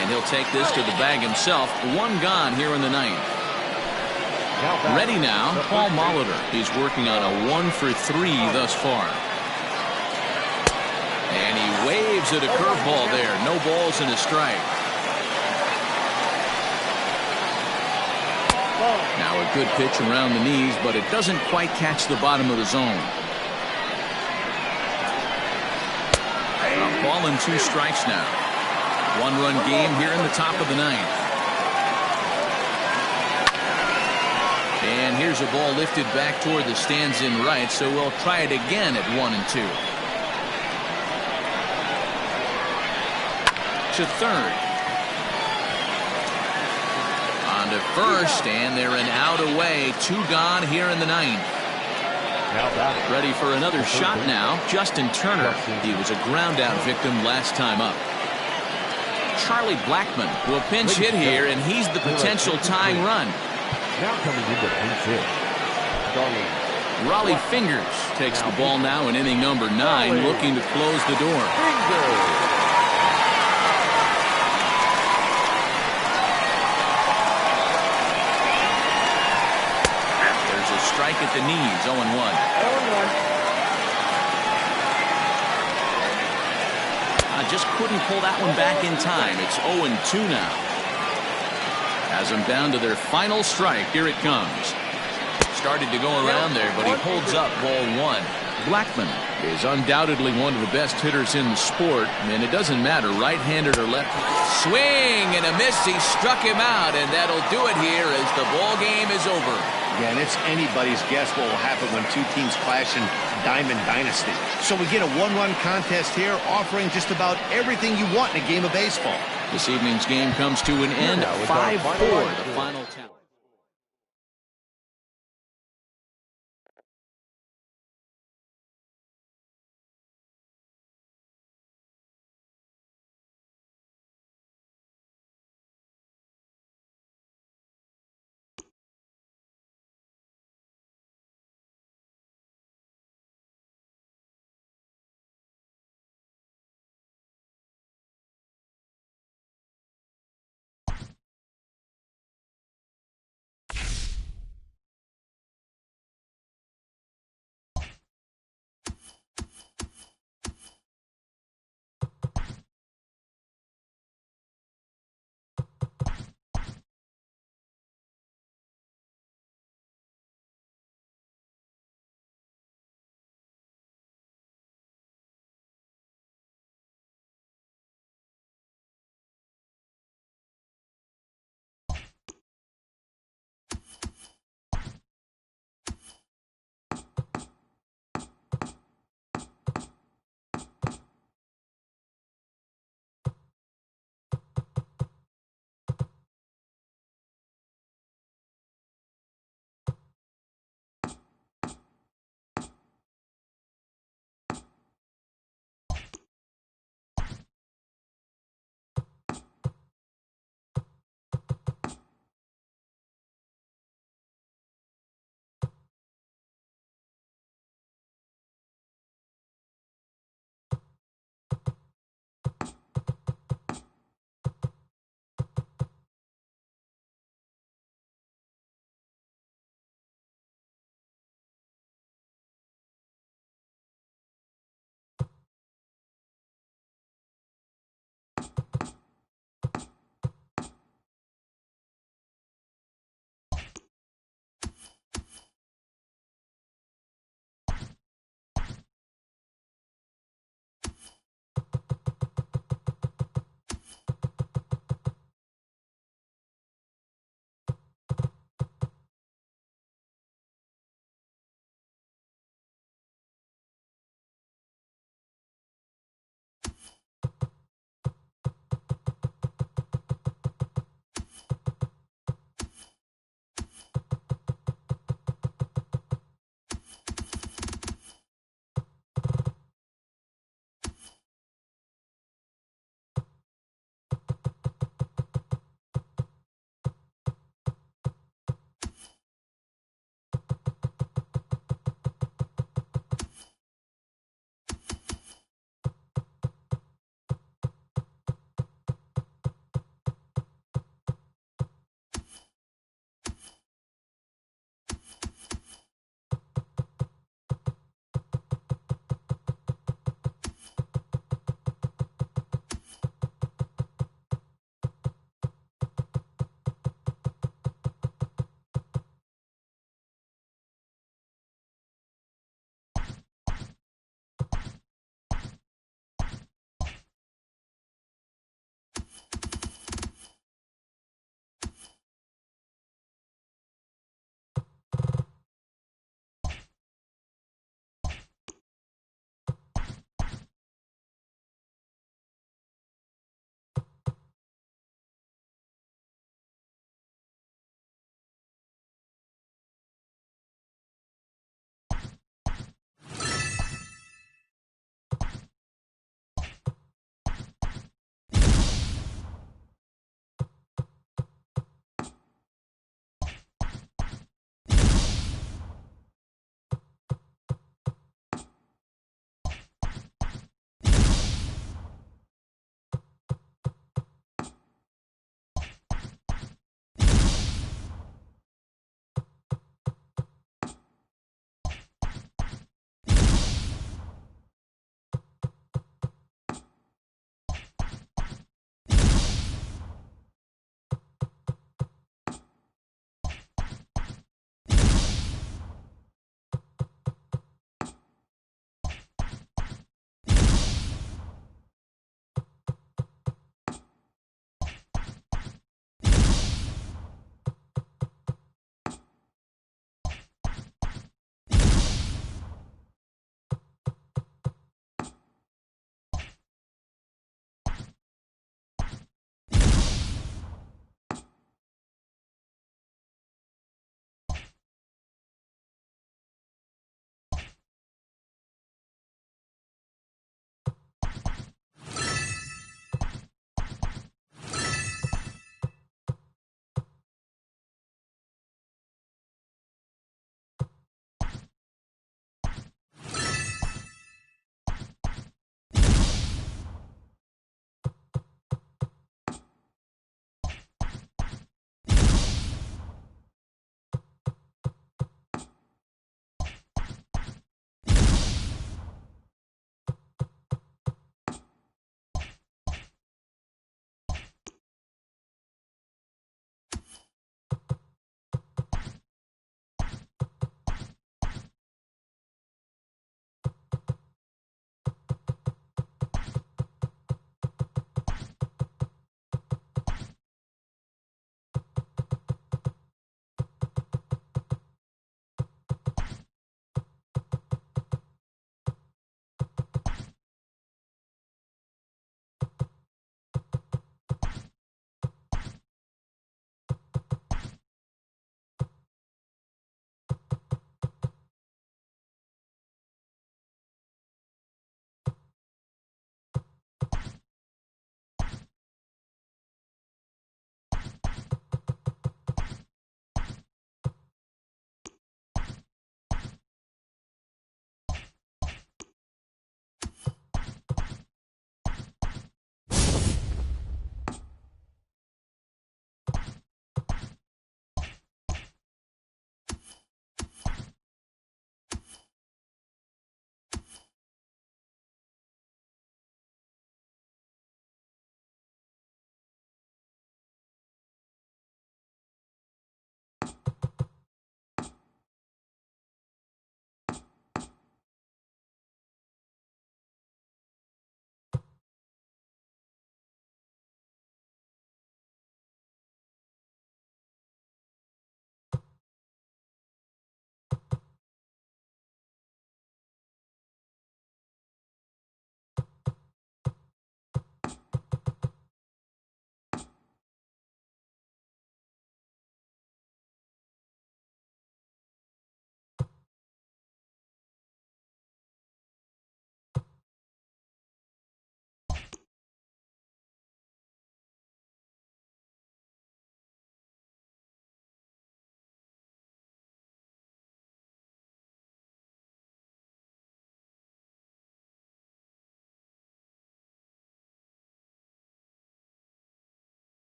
And he'll take this to the bag himself. 1 gone here in the 9th. Ready now, Paul Molitor. He's working on a 1 for 3 thus far. And he waves at a curveball there. No balls and a strike. Now a good pitch around the knees, but it doesn't quite catch the bottom of the zone. A ball and 2 strikes now. 1-run game here in the top of the 9th. And here's a ball lifted back toward the stands in right, so we'll try it again at 1 and 2. To third. On to first, and they're an out away. 2 gone here in the 9th. Ready for another shot now, Justin Turner. He was a ground out victim last time up. Charlie Blackmon will pinch hit here, and he's the potential tying run. Now coming in to pinch hit. Raleigh Fingers takes the ball now in inning number 9, looking to close the door. There's a strike at the knees, 0-1. Just couldn't pull that one back in time. It's 0-2 now. Has them down to their final strike. Here it comes. Started to go around there, but he holds up ball 1. Blackmon is undoubtedly one of the best hitters in the sport, and it doesn't matter right-handed or left. Swing and a miss. He struck him out, and that'll do it here as the ball game is over. Yeah, and it's anybody's guess what will happen when 2 teams clash in Diamond Dynasty. So we get a 1-run contest here, offering just about everything you want in a game of baseball. This evening's game comes to an end, 5-4, the final tally.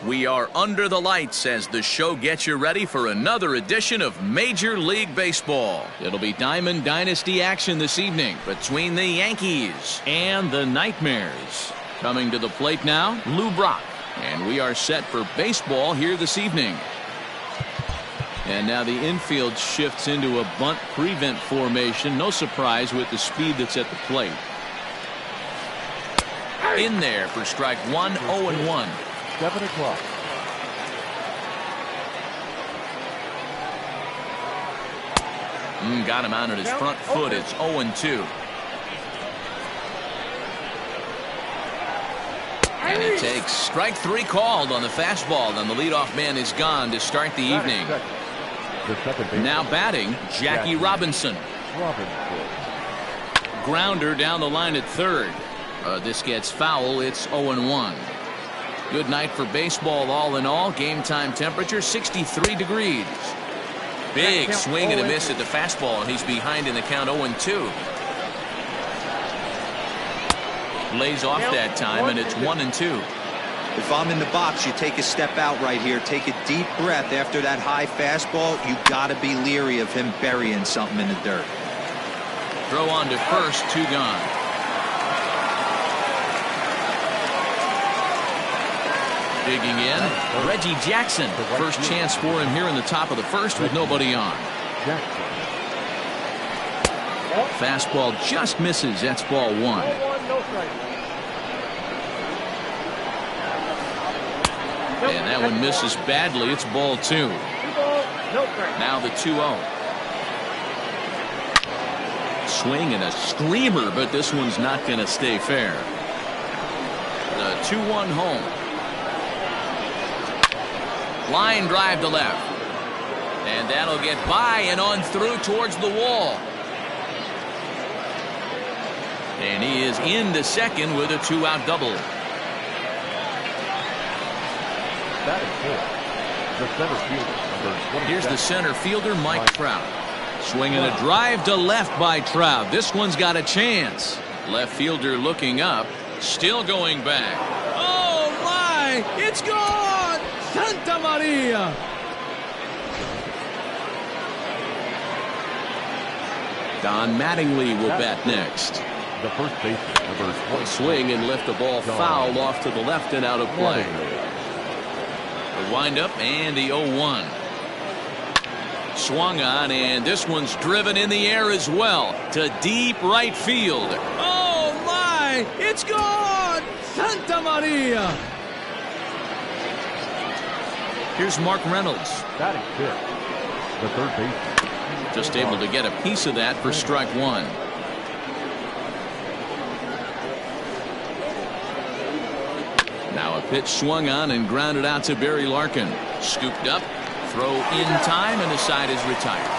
We are under the lights as the show gets you ready for another edition of Major League Baseball. It'll be Diamond Dynasty action this evening between the Yankees and the Nightmares. Coming to the plate now, Lou Brock. And we are set for baseball here this evening. And now the infield shifts into a bunt prevent formation. No surprise with the speed that's at the plate. In there for strike one, 0-1. 7 o'clock. Got him out on his front foot. It's 0-2. And it takes strike three called on the fastball. And the leadoff man is gone to start the evening. Now batting, Jackie Robinson. Grounder down the line at third. This gets foul. It's 0-1. Good night for baseball all in all. Game time temperature 63 degrees. Big swing and a miss at the fastball, and he's behind in the count 0-2. Lays off that time, and it's 1-2. If I'm in the box, you take a step out right here. Take a deep breath after that high fastball. You got to be leery of him burying something in the dirt. Throw on to first, 2 gone. Digging in, Reggie Jackson. First chance for him here in the top of the first with nobody on. Fastball just misses. That's ball 1. And that one misses badly. It's ball 2. Now the 2-0. Swing and a screamer, but this one's not going to stay fair. The 2-1 home. Line drive to left. And that'll get by and on through towards the wall. And he is into second with a 2-out double. Here's the center fielder, Mike Trout. Swinging a drive to left by Trout. This one's got a chance. Left fielder looking up. Still going back. Oh, my! It's gone! Santa Maria! Don Mattingly will bat next. The first baseman, number 20. Swing and lift the ball foul off to the left and out of play. The windup and the 0-1. Swung on, and this one's driven in the air as well to deep right field. Oh my! It's gone! Santa Maria! Here's Mark Reynolds. Batting fifth, the third baseman. Just able to get a piece of that for strike 1. Now a pitch swung on and grounded out to Barry Larkin. Scooped up, throw in time, and the side is retired.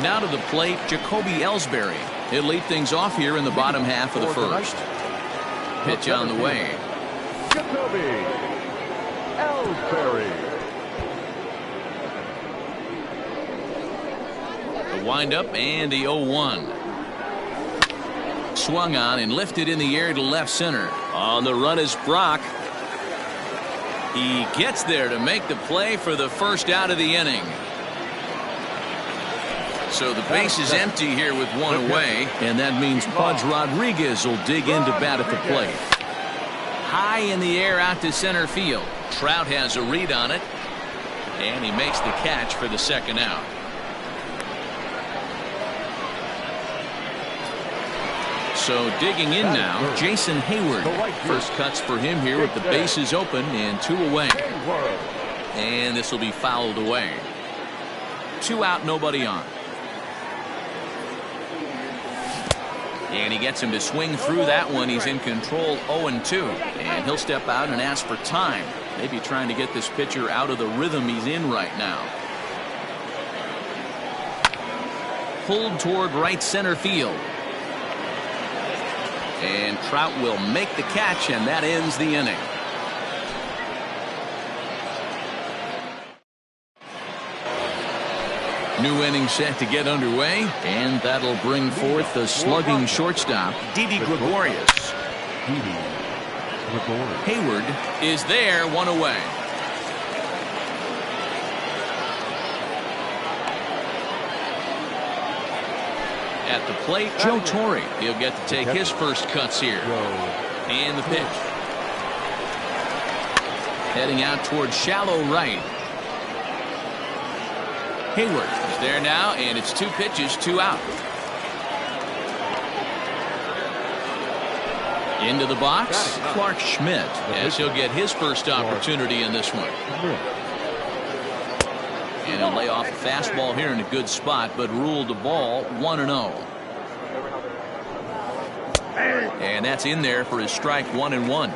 Now to the plate, Jacoby Ellsbury. He'll lead things off here in the bottom half of the first. Pitch on the way. Jacoby Ellsbury. The windup and the 0-1. Swung on and lifted in the air to left center. On the run is Brock. He gets there to make the play for the first out of the inning. So the base is empty here with 1 away, and that means Pudge Rodriguez will dig in to bat at the plate. High in the air out to center field. Trout has a read on it, and he makes the catch for the second out. So digging in now, Jason Hayward. First cuts for him here with the bases open and 2 away. And this will be fouled away. 2 out, nobody on. And he gets him to swing through that one. He's in control, 0-2. And he'll step out and ask for time. Maybe trying to get this pitcher out of the rhythm he's in right now. Pulled toward right center field. And Trout will make the catch, and that ends the inning. New inning set to get underway, and that'll bring forth the slugging shortstop, Didi Gregorius. Didi Gregory. Hayward is there, one away. At the plate, Joe Torre. He'll get to take his first cuts here. And the pitch. Heading out towards shallow right. Hayward is there now, and it's 2 pitches, 2 out. Into the box, Clark Schmidt, as he'll get his first opportunity in this one. And he'll lay off a fastball here in a good spot, but ruled the ball 1-0. And that's in there for his strike 1-1.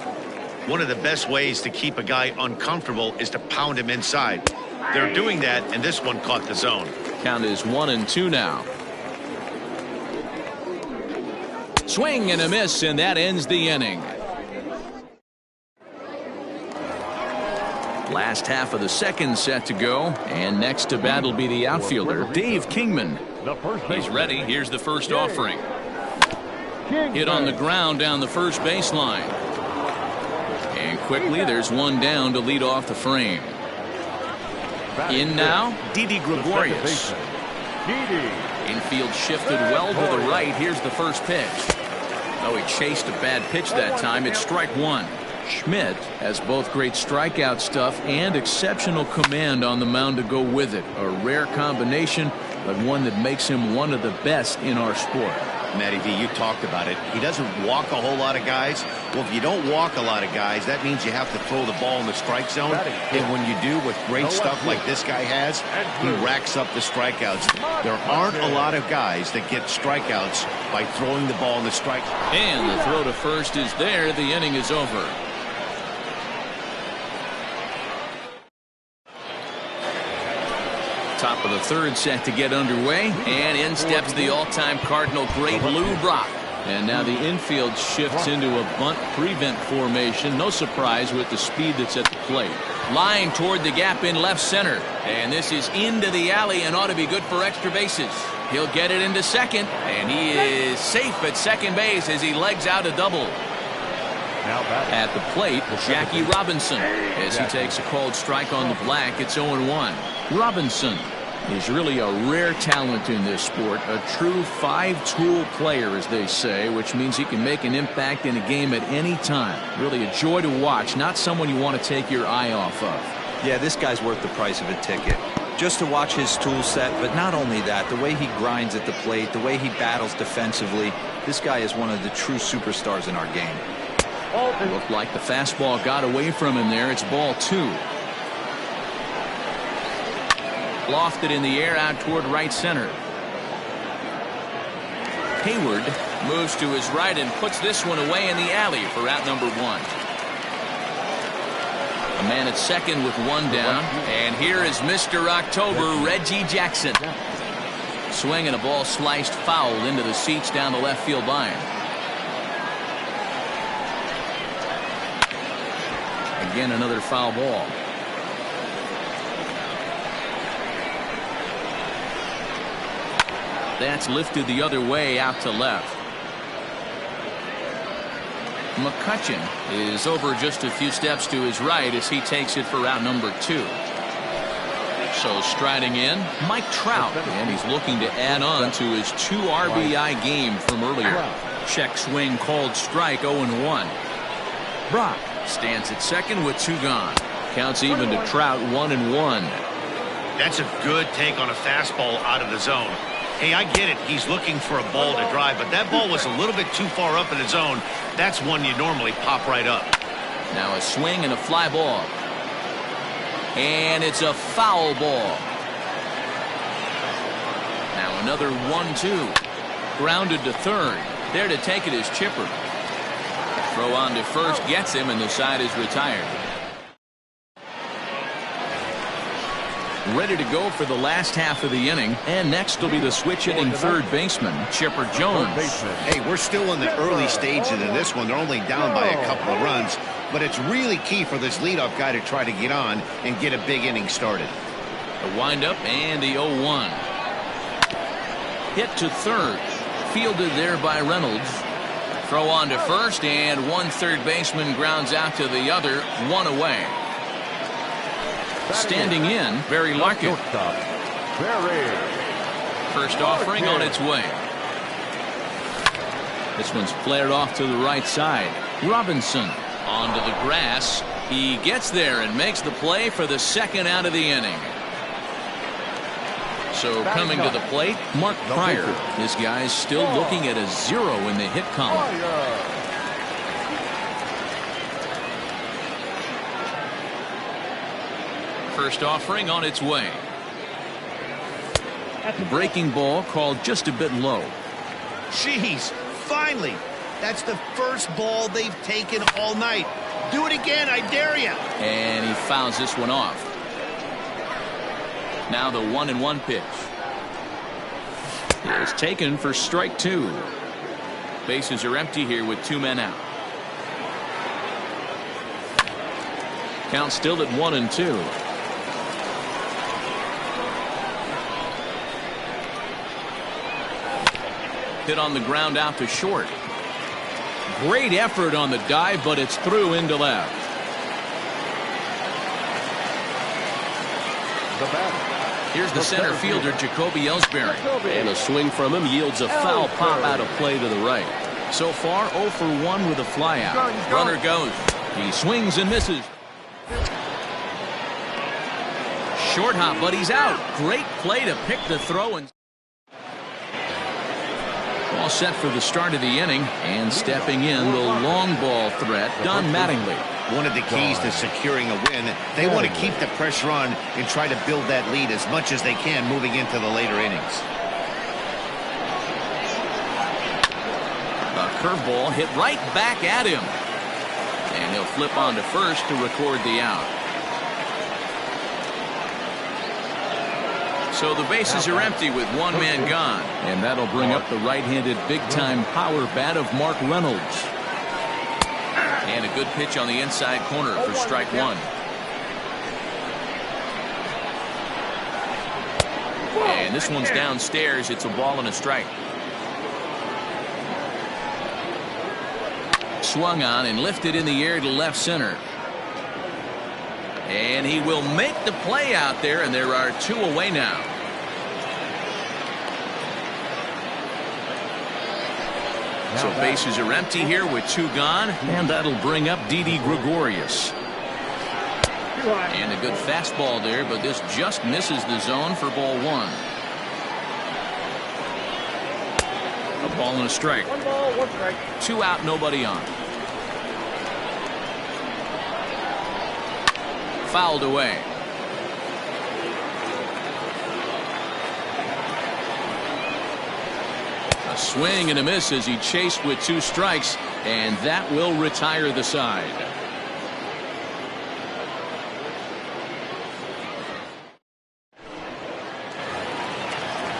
One of the best ways to keep a guy uncomfortable is to pound him inside. They're doing that, and this one caught the zone. Count is 1-2 now. Swing and a miss, and that ends the inning. Last half of the second set to go, and next to bat will be the outfielder, Dave Kingman. He's ready. Here's the first offering. Hit on the ground down the first baseline. And quickly, there's one down to lead off the frame. In now, Didi Gregorius. Infield shifted well to the right. Here's the first pitch. Oh, he chased a bad pitch that time. It's strike 1. Schmidt has both great strikeout stuff and exceptional command on the mound to go with it. A rare combination, but one that makes him one of the best in our sport. Matty V, you talked about it. He doesn't walk a whole lot of guys. Well, if you don't walk a lot of guys, that means you have to throw the ball in the strike zone. And when you do, with great stuff like this guy has, he racks up the strikeouts. There aren't a lot of guys that get strikeouts by throwing the ball in the strike. And the throw to first is there. The inning is over. Top of the third set to get underway, and in steps the all-time Cardinal great Lou Brock. And now the infield shifts into a bunt prevent formation. No surprise with the speed that's at the plate. Line toward the gap in left center, and this is into the alley and ought to be good for extra bases. He'll get it into second, and he is safe at second base as he legs out a double. At the plate, Jackie Robinson, as he takes a called strike on the black. It's 0-1. Robinson is really a rare talent in this sport, a true 5-tool player, as they say, which means he can make an impact in a game at any time. Really a joy to watch, not someone you want to take your eye off of. Yeah, this guy's worth the price of a ticket. Just to watch his tool set, but not only that, the way he grinds at the plate, the way he battles defensively, this guy is one of the true superstars in our game. Looked like the fastball got away from him there. It's ball 2. Lofted in the air out toward right center. Hayward moves to his right and puts this one away in the alley for out number 1. A man at second with one down, and here is Mr. October, Reggie Jackson. Swing and a ball sliced foul into the seats down the left field line. Again, another foul ball. That's lifted the other way out to left. McCutcheon is over just a few steps to his right as he takes it for out number 2. So striding in, Mike Trout, and he's looking to add on to his 2 RBI game from earlier. Check swing called strike, 0-1. Brock stands at second with 2 gone. Counts even to Trout, 1-1. That's a good take on a fastball out of the zone. Hey, I get it. He's looking for a ball to drive, but that ball was a little bit too far up in the zone. That's one you normally pop right up. Now a swing and a fly ball. And it's a foul ball. Now another 1-2. Grounded to third. There to take it is Chipper. Throw on to first gets him, and the side is retired. Ready to go for the last half of the inning, and next will be the switch-hitting third baseman, Chipper Jones. Hey, we're still in the early stages of this one. They're only down by a couple of runs, but it's really key for this leadoff guy to try to get on and get a big inning started. The windup and the 0-1. Hit to third. Fielded there by Reynolds. Throw on to first, and one third baseman grounds out to the other, one away. Standing in, Barry Larkin. First offering on its way. This one's flared off to the right side. Robinson onto the grass. He gets there and makes the play for the second out of the inning. So coming to the plate, Mark Pryor. This guy's still looking at a 0 in the hit column. First offering on its way. Breaking ball called just a bit low. Jeez, finally. That's the first ball they've taken all night. Do it again, I dare you. And he fouls this one off. Now the 1-1 pitch. It's taken for strike 2. Bases are empty here with 2 men out. Count still at 1-2. Hit on the ground out to short. Great effort on the dive, but it's through into left. Here's the center fielder, Jacoby Ellsbury. And a swing from him yields a foul pop out of play to the right. So far, 0 for 1 with a flyout. Runner goes. He swings and misses. Short hop, but he's out. Great play to pick the throw. And all set for the start of the inning. And stepping in, the long ball threat, Don Mattingly. One of the keys to securing a win, they want to keep the pressure on and try to build that lead as much as they can moving into the later innings. A curveball hit right back at him. And he'll flip on to first to record the out. So the bases are empty with 1 man gone. And that'll bring up the right-handed big-time power bat of Mark Reynolds. And a good pitch on the inside corner for strike 1. And this one's downstairs. It's a ball and a strike. Swung on and lifted in the air to left center. And he will make the play out there, and there are 2 away now. So bases are empty here with 2 gone, and that'll bring up Didi Gregorius. And a good fastball there, but this just misses the zone for ball 1. A ball and a strike. 1 ball, 1 strike. 2 out, nobody on. Fouled away. A swing and a miss as he chased with 2 strikes, and that will retire the side.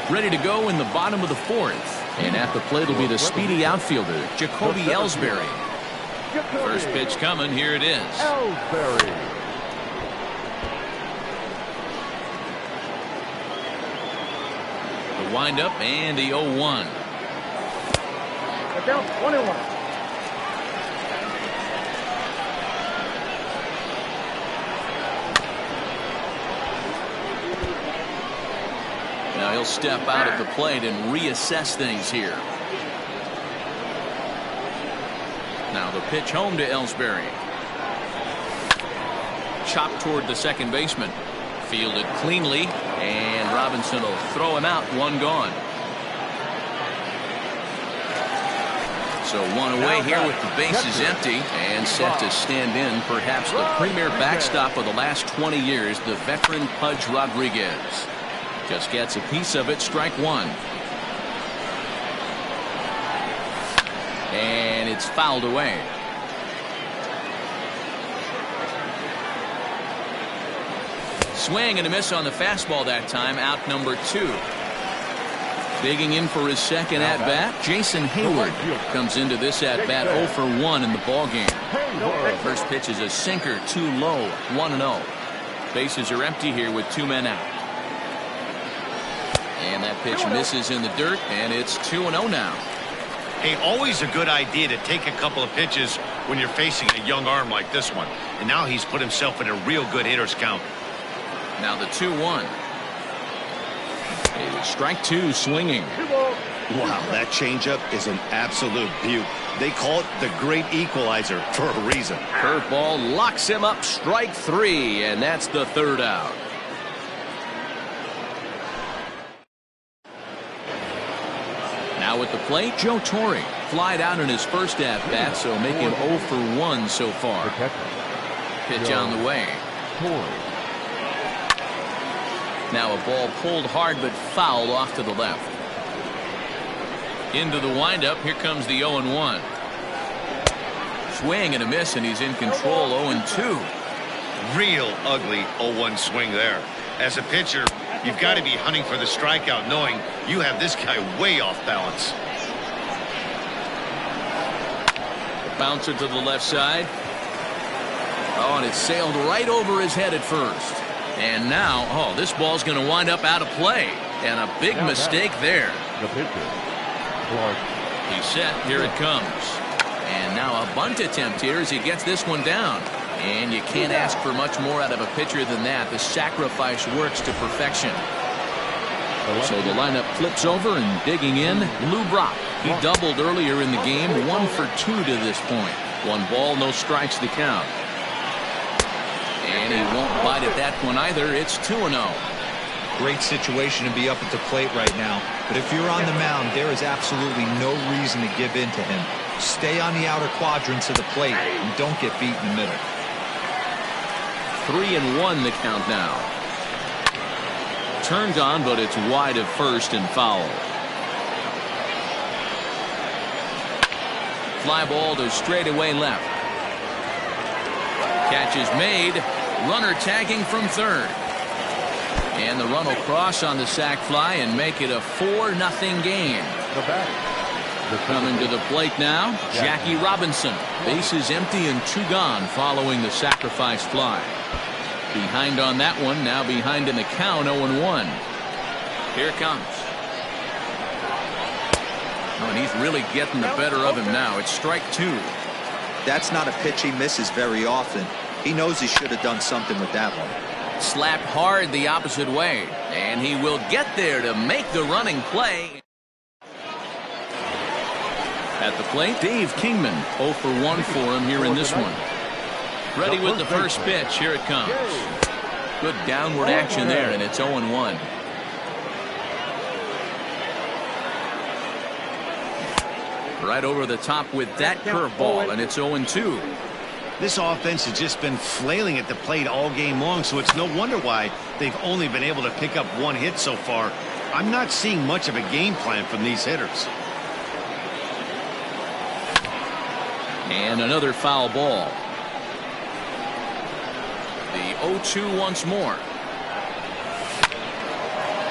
Ready to go in the bottom of the 4th. And at the plate will be the speedy outfielder, Jacoby Ellsbury. First pitch coming. Here it is. Ellsbury. The windup and the 0-1. Down 1-1. Now he'll step out at the plate and reassess things here. Now the pitch home to Ellsbury. Chopped toward the second baseman. Fielded cleanly, and Robinson will throw him out. 1 gone. So 1 away here with the bases empty and set to stand in perhaps the premier backstop of the last 20 years, the veteran Pudge Rodriguez. Just gets a piece of it. Strike 1. And it's fouled away. Swing and a miss on the fastball that time. Out number 2. Digging in for his second at-bat, Jason Hayward comes into this at-bat 0 for 1 in the ballgame. First pitch is a sinker, too low, 1-0. Bases are empty here with 2 men out. And that pitch misses in the dirt, and it's 2-0 now. Hey, always a good idea to take a couple of pitches when you're facing a young arm like this one. And now he's put himself in a real good hitter's count. Now the 2-1. Strike two swinging. Wow, that changeup is an absolute beaut. They call it the great equalizer for a reason. Curveball locks him up, strike three, and that's the third out. Now at the plate, Joe Torre. Flied out in his first at-bat, so make him 0 for 1 so far. Pitch on the way. Now a ball pulled hard but fouled off to the left. Into the windup, here comes the 0-1. Swing and a miss, and he's in control. 0-2. Real ugly 0-1 swing there. As a pitcher, you've got to be hunting for the strikeout, knowing you have this guy way off balance. Bouncer to the left side. Oh, and it sailed right over his head at first. And now, oh, this ball's going to wind up out of play. And a big mistake there. The pitcher. He's set. Here it comes. And now a bunt attempt here as he gets this one down. And you can't ask for much more out of a pitcher than that. The sacrifice works to perfection. So the lineup flips over, and digging in, Lou Brock. He doubled earlier in the game, 1 for 2 to this point. 1 ball, no strikes to count. And he won't bite at that one either. It's 2-0. Great situation to be up at the plate right now. But if you're on the mound, there is absolutely no reason to give in to him. Stay on the outer quadrants of the plate and don't get beat in the middle. 3-1 the count now. Turned on, but it's wide of first and foul. Fly ball to straightaway left. Catch is made. Runner tagging from third. And the run will cross on the sac fly and make it a 4-0 game. Coming to the plate now, Jackie Robinson. Bases empty and 2 gone following the sacrifice fly. Behind on that one, now behind in the count, 0-1. Here it comes. Oh, and he's really getting the better of him now. It's strike 2. That's not a pitch he misses very often. He knows he should have done something with that one. Slapped hard the opposite way, and he will get there to make the running play. At the plate, Dave Kingman, 0 for 1 for him here in this one. Ready with the first pitch. Here it comes. Good downward action there, and it's 0-1. Right over the top with that curveball, and it's 0-2. This offense has just been flailing at the plate all game long, so it's no wonder why they've only been able to pick up 1 hit so far. I'm not seeing much of a game plan from these hitters. And another foul ball. The 0-2 once more.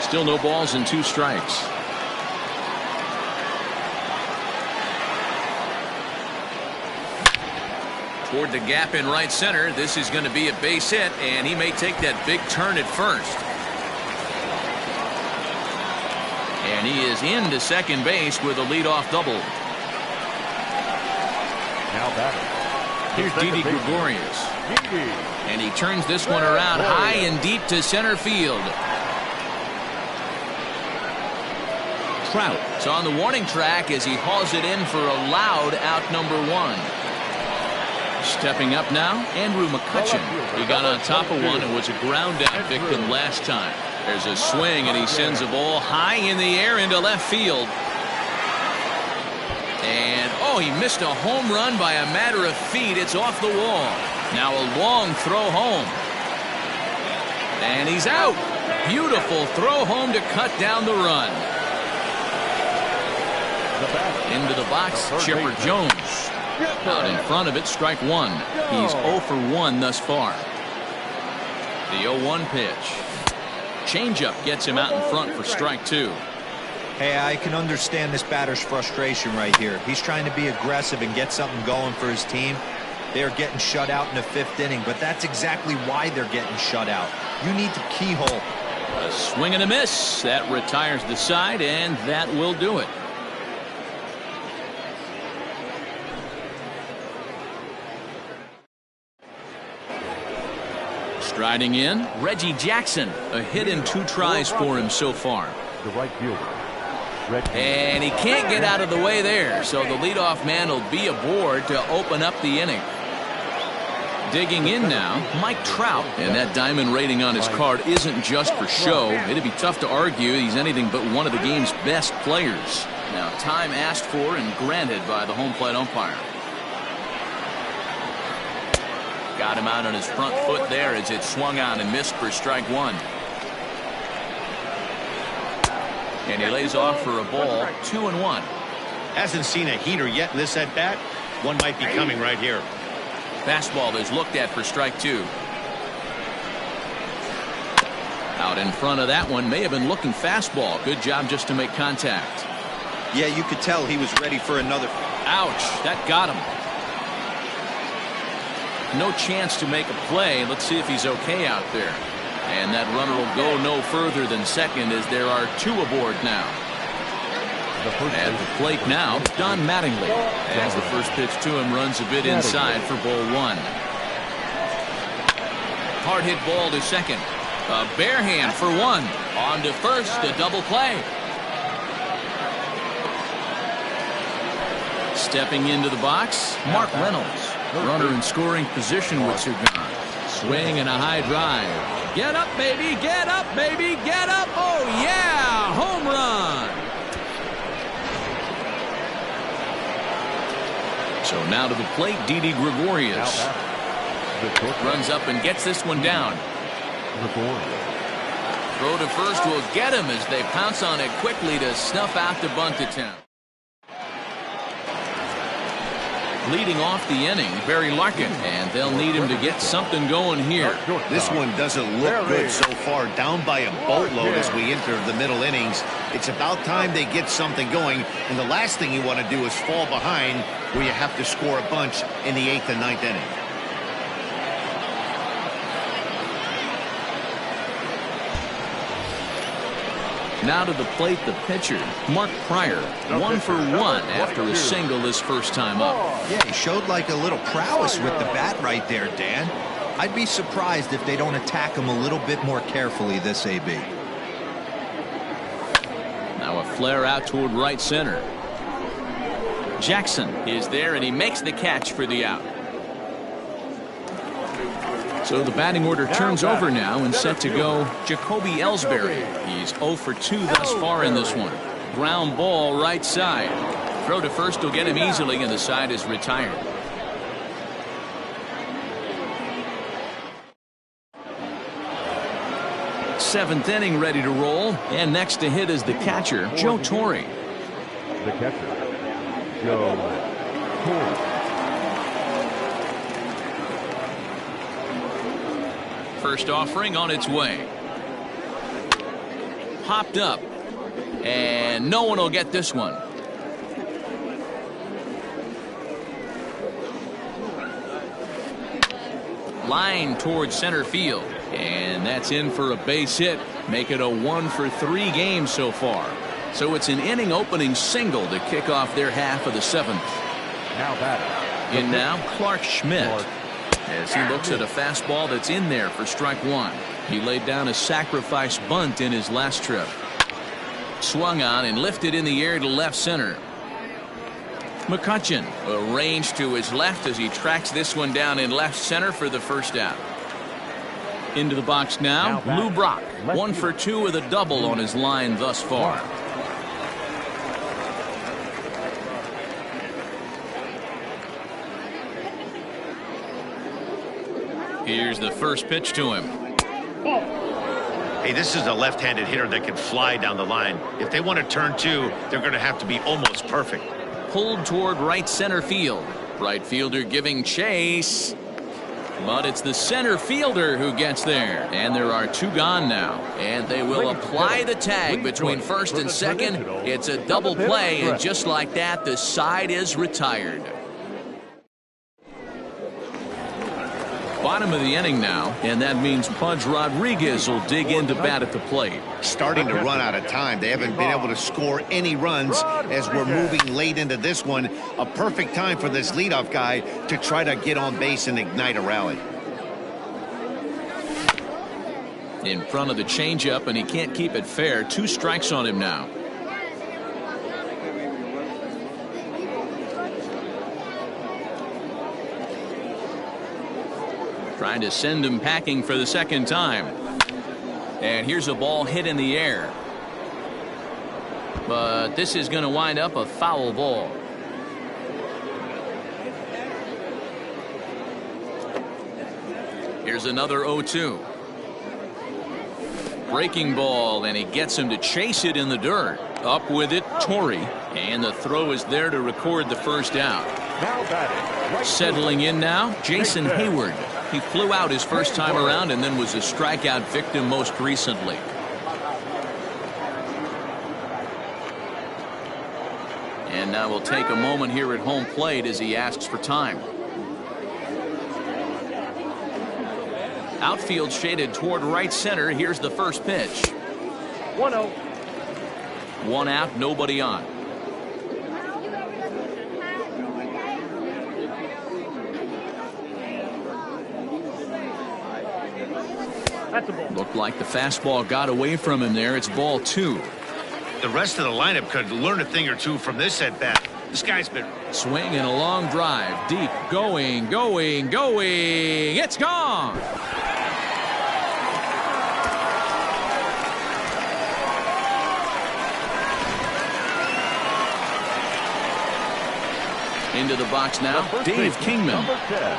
Still no balls and 2 strikes. Toward the gap in right center. This is going to be a base hit, and he may take that big turn at first. And he is into second base with a leadoff double. Now batting. Here's Didi Gregorius. And he turns this one around high and deep to center field. Trout's on the warning track as he hauls it in for a loud out number 1. Stepping up now, Andrew McCutchen. He got on top of one and was a ground out victim last time. There's a swing, and he sends a ball high in the air into left field. And, oh, he missed a home run by a matter of feet. It's off the wall. Now a long throw home. And he's out. Beautiful throw home to cut down the run. Into the box, Chipper Jones. Out in front of it, strike 1. He's 0 for 1 thus far. The 0-1 pitch. Changeup gets him out in front for strike 2. Hey, I can understand this batter's frustration right here. He's trying to be aggressive and get something going for his team. They're getting shut out in the 5th inning, but that's exactly why they're getting shut out. You need to keyhole. A swing and a miss. That retires the side, and that will do it. Striding in, Reggie Jackson. A hit and 2 tries for him so far. The right fielder. And he can't get out of the way there, so the leadoff man will be aboard to open up the inning. Digging in now, Mike Trout. And that diamond rating on his card isn't just for show. It'd be tough to argue he's anything but one of the game's best players. Now, time asked for and granted by the home plate umpire. Got him out on his front foot there as it swung on and missed for strike 1. And he lays off for a ball, 2-1. Hasn't seen a heater yet in this at-bat. One might be coming right here. Fastball is looked at for strike 2. Out in front of that one, may have been looking fastball. Good job just to make contact. Yeah, you could tell he was ready for another. Ouch, that got him. No chance to make a play. Let's see if he's okay out there. And that runner will go no further than second as there are 2 aboard now. At the plate now, Don Mattingly. As the first pitch to him runs a bit inside for ball 1. Hard hit ball to second. A bare hand for 1. On to first, a double play. Stepping into the box, Mark Reynolds. Runner in scoring position with Cigar. Swing and a high drive. Get up, baby, get up, baby, get up. Oh, yeah, home run. So now to the plate, Didi Gregorius. Runs up and gets this one down. Throw to first will get him as they pounce on it quickly to snuff out the bunt attempt. Leading off the inning, Barry Larkin, and they'll need him to get something going here. This one doesn't look good so far, down by a boatload as we enter the middle innings. It's about time they get something going, and the last thing you want to do is fall behind where you have to score a bunch in the 8th and 9th inning. Now to the plate, the pitcher, Mark Pryor. 1 for 1 after a single his first time up. Yeah, he showed like a little prowess with the bat right there, Dan. I'd be surprised if they don't attack him a little bit more carefully this AB. Now a flare out toward right center. Jackson is there, and he makes the catch for the out. So the batting order turns over now and set to go Jacoby Ellsbury. He's 0 for 2 thus far in this one. Ground ball right side. Throw to first will get him easily, and the side is retired. Seventh inning ready to roll, and next to hit is the catcher, Joe Torre. The catcher, Joe Torre. First offering on its way. Popped up. And no one will get this one. Line towards center field. And that's in for a base hit. Make it a 1 for 3 game so far. So it's an inning opening single to kick off their half of the 7th. Now batting. In now, Clark Schmidt. As he looks at a fastball that's in there for strike 1. He laid down a sacrifice bunt in his last trip. Swung on and lifted in the air to left center. McCutchen arranged to his left as he tracks this one down in left center for the first out. Into the box now, Lou Brock. 1 for 2 with a double on his line thus far. Here's the first pitch to him. Hey, this is a left-handed hitter that can fly down the line. If they want to turn 2, they're going to have to be almost perfect. Pulled toward right center field. Right fielder giving chase. But it's the center fielder who gets there. And there are 2 gone now. And they will apply the tag between first and second. It's a double play, and just like that, the side is retired. Bottom of the inning now, and that means Pudge Rodriguez will dig in to bat at the plate. Starting to run out of time. They haven't been able to score any runs as we're moving late into this one. A perfect time for this leadoff guy to try to get on base and ignite a rally. In front of the changeup, and he can't keep it fair. 2 strikes on him now. Trying to send him packing for the second time. And here's a ball hit in the air. But this is going to wind up a foul ball. Here's another 0-2. Breaking ball, and he gets him to chase it in the dirt. Up with it, Torrey. And the throw is there to record the first out. Now batting. Settling in now, Jason Hayward. He flew out his first time around and then was a strikeout victim most recently. And now we'll take a moment here at home plate as he asks for time. Outfield shaded toward right center. Here's the first pitch. 1-0. 1 out, nobody on. That's a ball. Looked like the fastball got away from him there. It's ball 2. The rest of the lineup could learn a thing or two from this at bat. This guy's been Swing and a long drive. Deep. Going. It's gone. Into the box now, Dave Kingman. Number 10.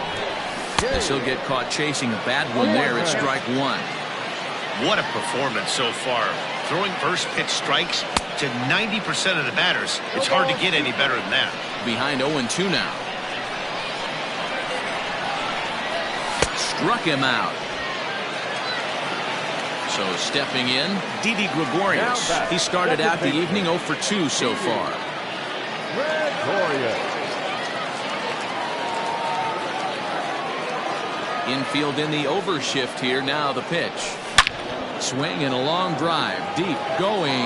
As he'll get caught chasing a bad one there at strike 1. What a performance so far. Throwing first pitch strikes to 90% of the batters. It's hard to get any better than that. Behind 0-2 now. Struck him out. So stepping in, Didi Gregorius. He started out the evening 0 for 2 so far. Gregorius. Infield in the overshift here. Now the pitch. Swing and a long drive. Deep. Going.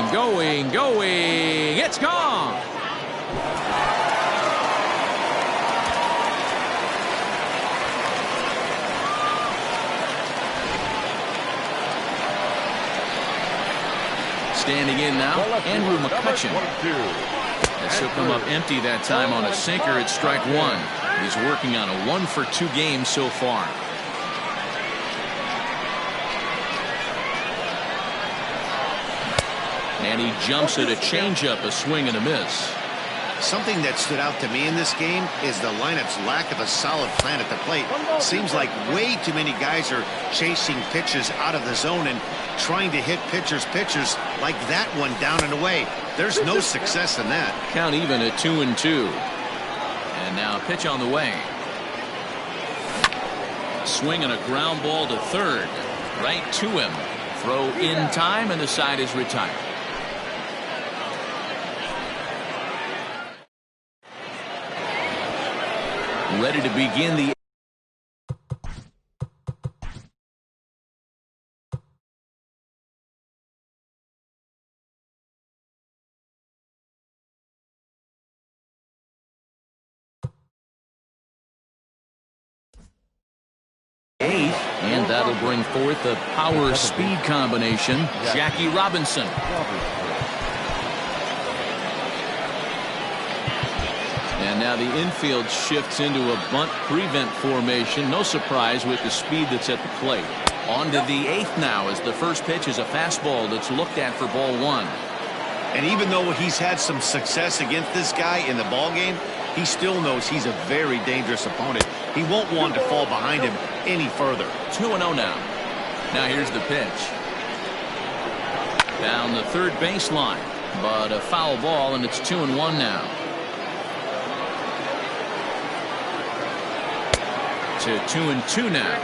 It's gone. Standing in now, Andrew McCutcheon. As he'll come up empty that time on a sinker at strike 1. He's working on a 1 for 2 game so far. And he jumps at a changeup, a swing and a miss. Something that stood out to me in this game is the lineup's lack of a solid plan at the plate. Seems like way too many guys are chasing pitches out of the zone and trying to hit pitchers like that one down and away. There's no success in that. Count even at 2-2. And now a pitch on the way. Swing and a ground ball to third. Right to him. Throw in time, and the side is retired. Ready to begin the eighth, and that'll bring forth the power speed combination. Jackie Robinson. And now the infield shifts into a bunt prevent formation. No surprise with the speed that's at the plate. On to the 8th now, as the first pitch is a fastball that's looked at for ball 1. And even though he's had some success against this guy in the ball game, he still knows he's a very dangerous opponent. He won't want to fall behind him any further. 2-0 now. Now here's the pitch. Down the third baseline, but a foul ball, and it's 2-1 now. To 2-2 now.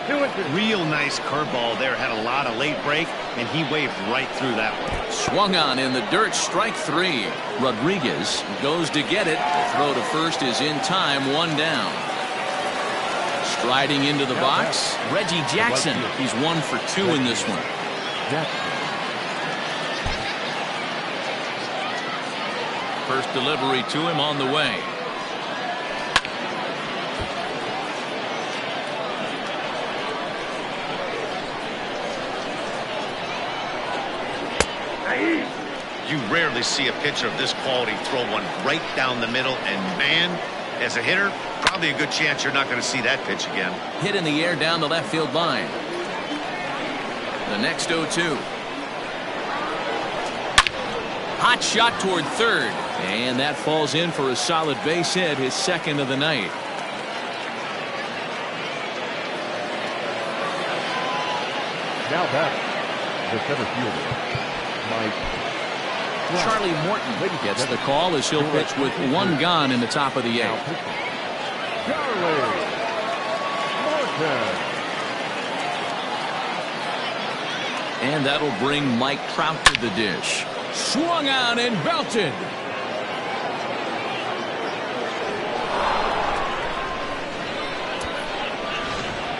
2-2. Real nice curveball there. Had a lot of late break, and he waved right through that one. Swung on in the dirt. Strike 3. Rodriguez goes to get it. The throw to first is in time. 1 down. Striding into the box, Reggie Jackson. He's 1 for 2 in this one. First delivery to him on the way. You rarely see a pitcher of this quality throw one right down the middle, and man, as a hitter, probably a good chance you're not going to see that pitch again. Hit in the air down the left field line. The next 0-2. Hot shot toward third, and that falls in for a solid base hit, his second of the night. Now back, the center fielder, Mike. Charlie Morton gets the call as he'll pitch with one gone in the top of the eighth. Charlie Morton. And that'll bring Mike Trout to the dish. Swung out and belted.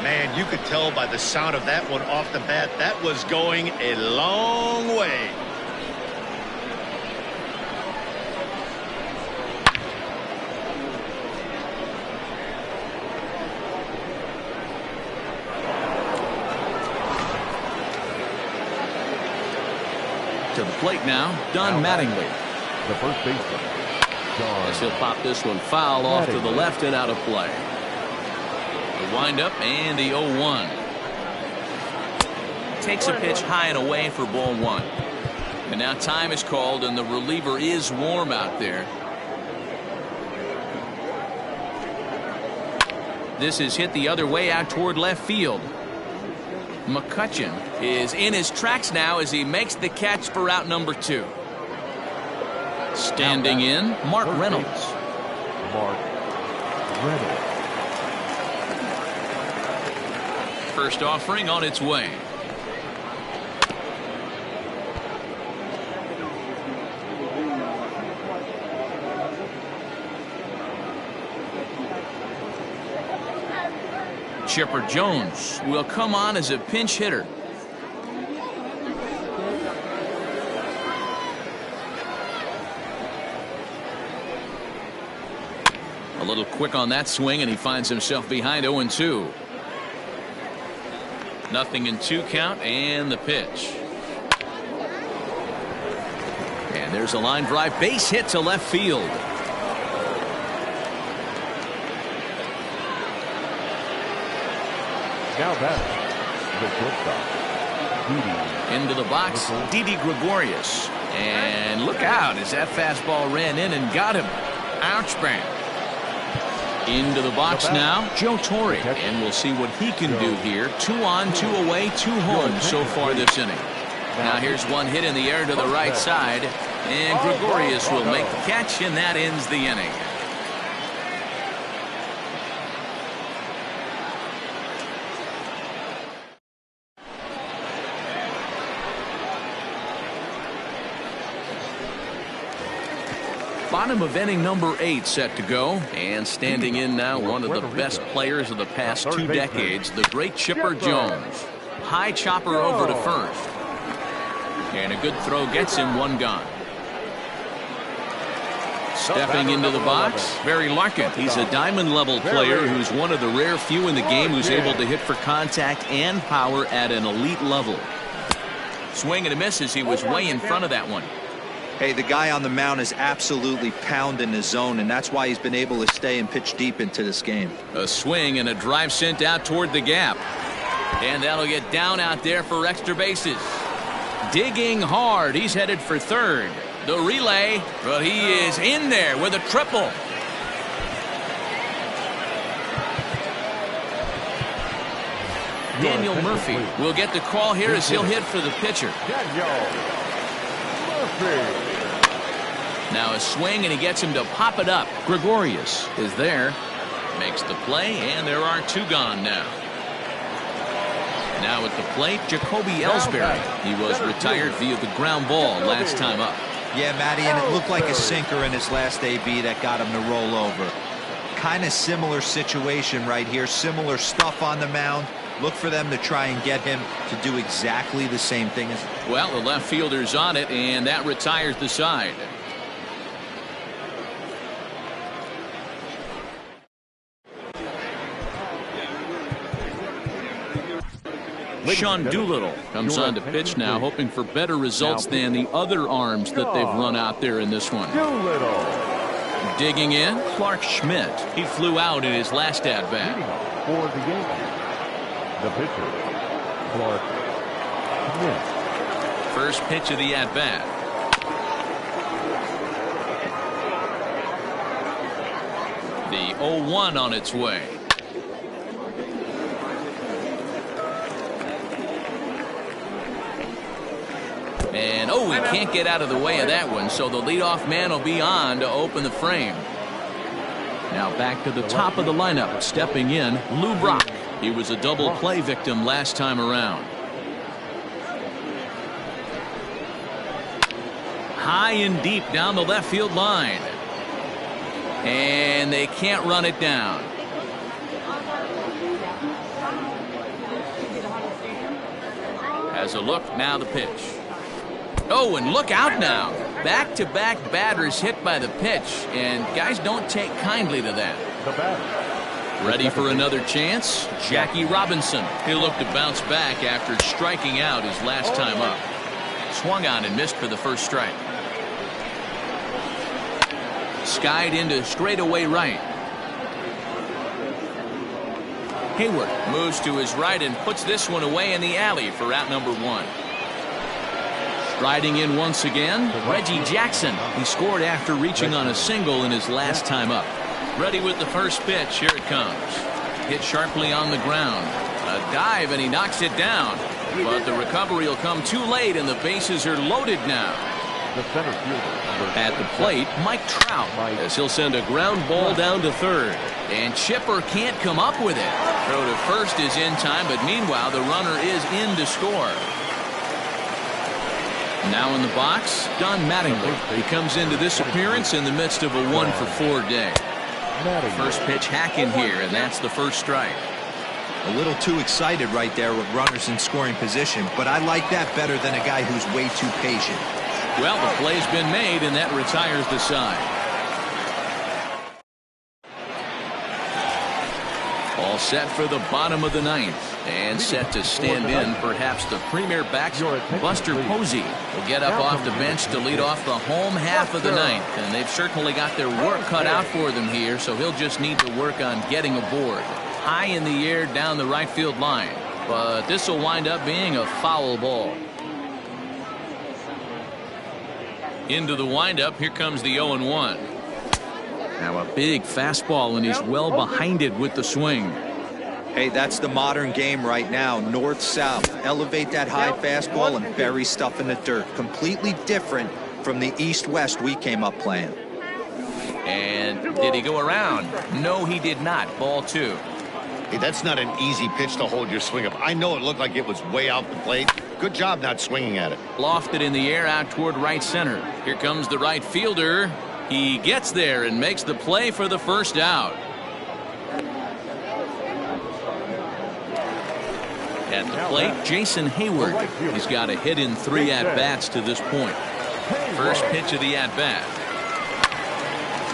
Man, you could tell by the sound of that one off the bat, that was going a long way. To the plate now, Don Mattingly. The first baseman, As he'll pop this one foul off to the left and out of play. The windup and the 0-1. Takes a pitch high and away for ball one. And now time is called, and the reliever is warm out there. This is hit the other way out toward left field. McCutchen is in his tracks now as he makes the catch for out number 2. Standing in, Mark Reynolds. Mark Reynolds. First offering on its way. Chipper Jones will come on as a pinch hitter. A little quick on that swing, and he finds himself behind 0-2. Nothing in 2 count, and the pitch. And there's a line drive base hit to left field. Now back, the shortstop, Into the box, Didi Gregorius. And look out as that fastball ran in and got him. Ouch bang. Into the box now, Joe Torre. And we'll see what he can do here. 2 on, 2 away, 2 home so far this inning. Now here's one hit in the air to the right side. And Gregorius will make the catch, and that ends the inning. Bottom of inning number 8 set to go, and standing in now one of the best players of the past 2 decades, the great Chipper Jones. High chopper over to first, and a good throw gets him 1 gone. Stepping into the box, Barry Larkin. He's a diamond level player who's one of the rare few in the game who's able to hit for contact and power at an elite level. Swing and a miss as he was way in front of that one. Hey, the guy on the mound is absolutely pounding his zone, and that's why he's been able to stay and pitch deep into this game. A swing and a drive sent out toward the gap. And that'll get down out there for extra bases. Digging hard. He's headed for third. The relay, but he is in there with a triple. Daniel Murphy will get the call here as he'll hit for the pitcher. Daniel Murphy. Now a swing, and he gets him to pop it up. Gregorius is there. Makes the play, and there are 2 gone now. Now at the plate, Jacoby Ellsbury. He was retired via the ground ball last time up. Yeah, Matty, and it looked like a sinker in his last AB that got him to roll over. Kind of similar situation right here. Similar stuff on the mound. Look for them to try and get him to do exactly the same thing. Well, the left fielder's on it, and that retires the side. Sean Doolittle comes on to pitch now, hoping for better results than the other arms that they've run out there in this one. Digging in, Clark Schmidt. He flew out in his last at-bat. For the Yankees, the pitcher, Clark Schmidt. First pitch of the at-bat. The 0-1 on its way. And he can't get out of the way of that one, so the leadoff man will be on to open the frame. Now back to the top of the lineup, stepping in, Lou Brock. He was a double play victim last time around. High and deep down the left field line. And they can't run it down. Has a look, now the pitch. Oh, and look out now. Back-to-back batters hit by the pitch, and guys don't take kindly to that. Ready for another chance? Jackie Robinson. He'll look to bounce back after striking out his last time up. Swung on and missed for the first strike. Skied into straightaway right. Hayward moves to his right and puts this one away in the alley for out number 1. Striding in once again, Reggie Jackson. He scored after reaching on a single in his last time up. Ready with the first pitch. Here it comes. Hit sharply on the ground. A dive and he knocks it down. But the recovery will come too late and the bases are loaded now. The center fielder. At the plate, Mike Trout, as he'll send a ground ball down to third. And Chipper can't come up with it. Throw to first is in time, but meanwhile the runner is in to score. Now in the box, Don Mattingly. He comes into this appearance in the midst of a 1-for-4 day. First pitch hack in here, and that's the first strike. A little too excited right there with runners in scoring position, but I like that better than a guy who's way too patient. Well, the play's been made, and that retires the side. All set for the bottom of the 9th. And set to stand in, perhaps the premier batsman, Buster Posey, will get up off the bench to lead off the home half of the 9th. And they've certainly got their work cut out for them here, so he'll just need to work on getting aboard. High in the air down the right field line. But this will wind up being a foul ball. Into the windup, here comes the 0-1. Now a big fastball, and he's well behind it with the swing. Hey, that's the modern game right now. North-south. Elevate that high fastball and bury stuff in the dirt. Completely different from the east-west we came up playing. And did he go around? No, he did not. Ball 2. Hey, that's not an easy pitch to hold your swing up. I know it looked like it was way out the plate. Good job not swinging at it. Lofted in the air out toward right center. Here comes the right fielder. He gets there and makes the play for the first out. At the plate, Jason Hayward. He's got a hit in 3 at-bats to this point. First pitch of the at-bat.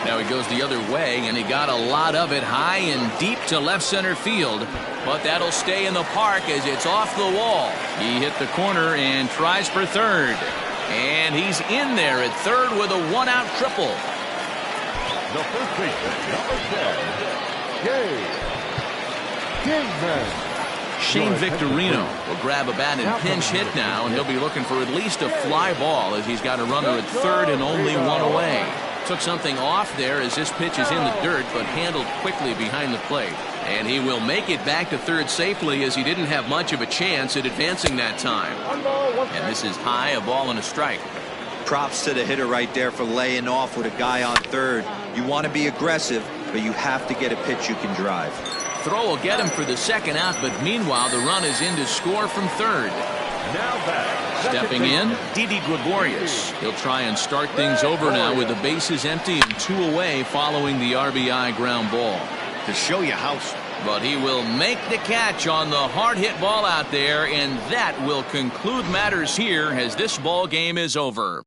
Now he goes the other way, and he got a lot of it high and deep to left center field. But that'll stay in the park as it's off the wall. He hit the corner and tries for third. And he's in there at third with a 1-out triple. The first baseman, number 10, Kingman. Shane Victorino will grab a bat and pinch hit now, and he'll be looking for at least a fly ball as he's got a runner at third and only 1 away. Took something off there as this pitch is in the dirt, but handled quickly behind the plate. And he will make it back to third safely as he didn't have much of a chance at advancing that time. And this is high, a ball and a strike. Props to the hitter right there for laying off with a guy on third. You want to be aggressive, but you have to get a pitch you can drive. Throw will get him for the second out, but meanwhile the run is in to score from third. Now back. Stepping in, Didi Gregorius. He'll try and start things over now with the bases empty and 2 away following the RBI ground ball. To show you how. But he will make the catch on the hard hit ball out there, and that will conclude matters here as this ball game is over.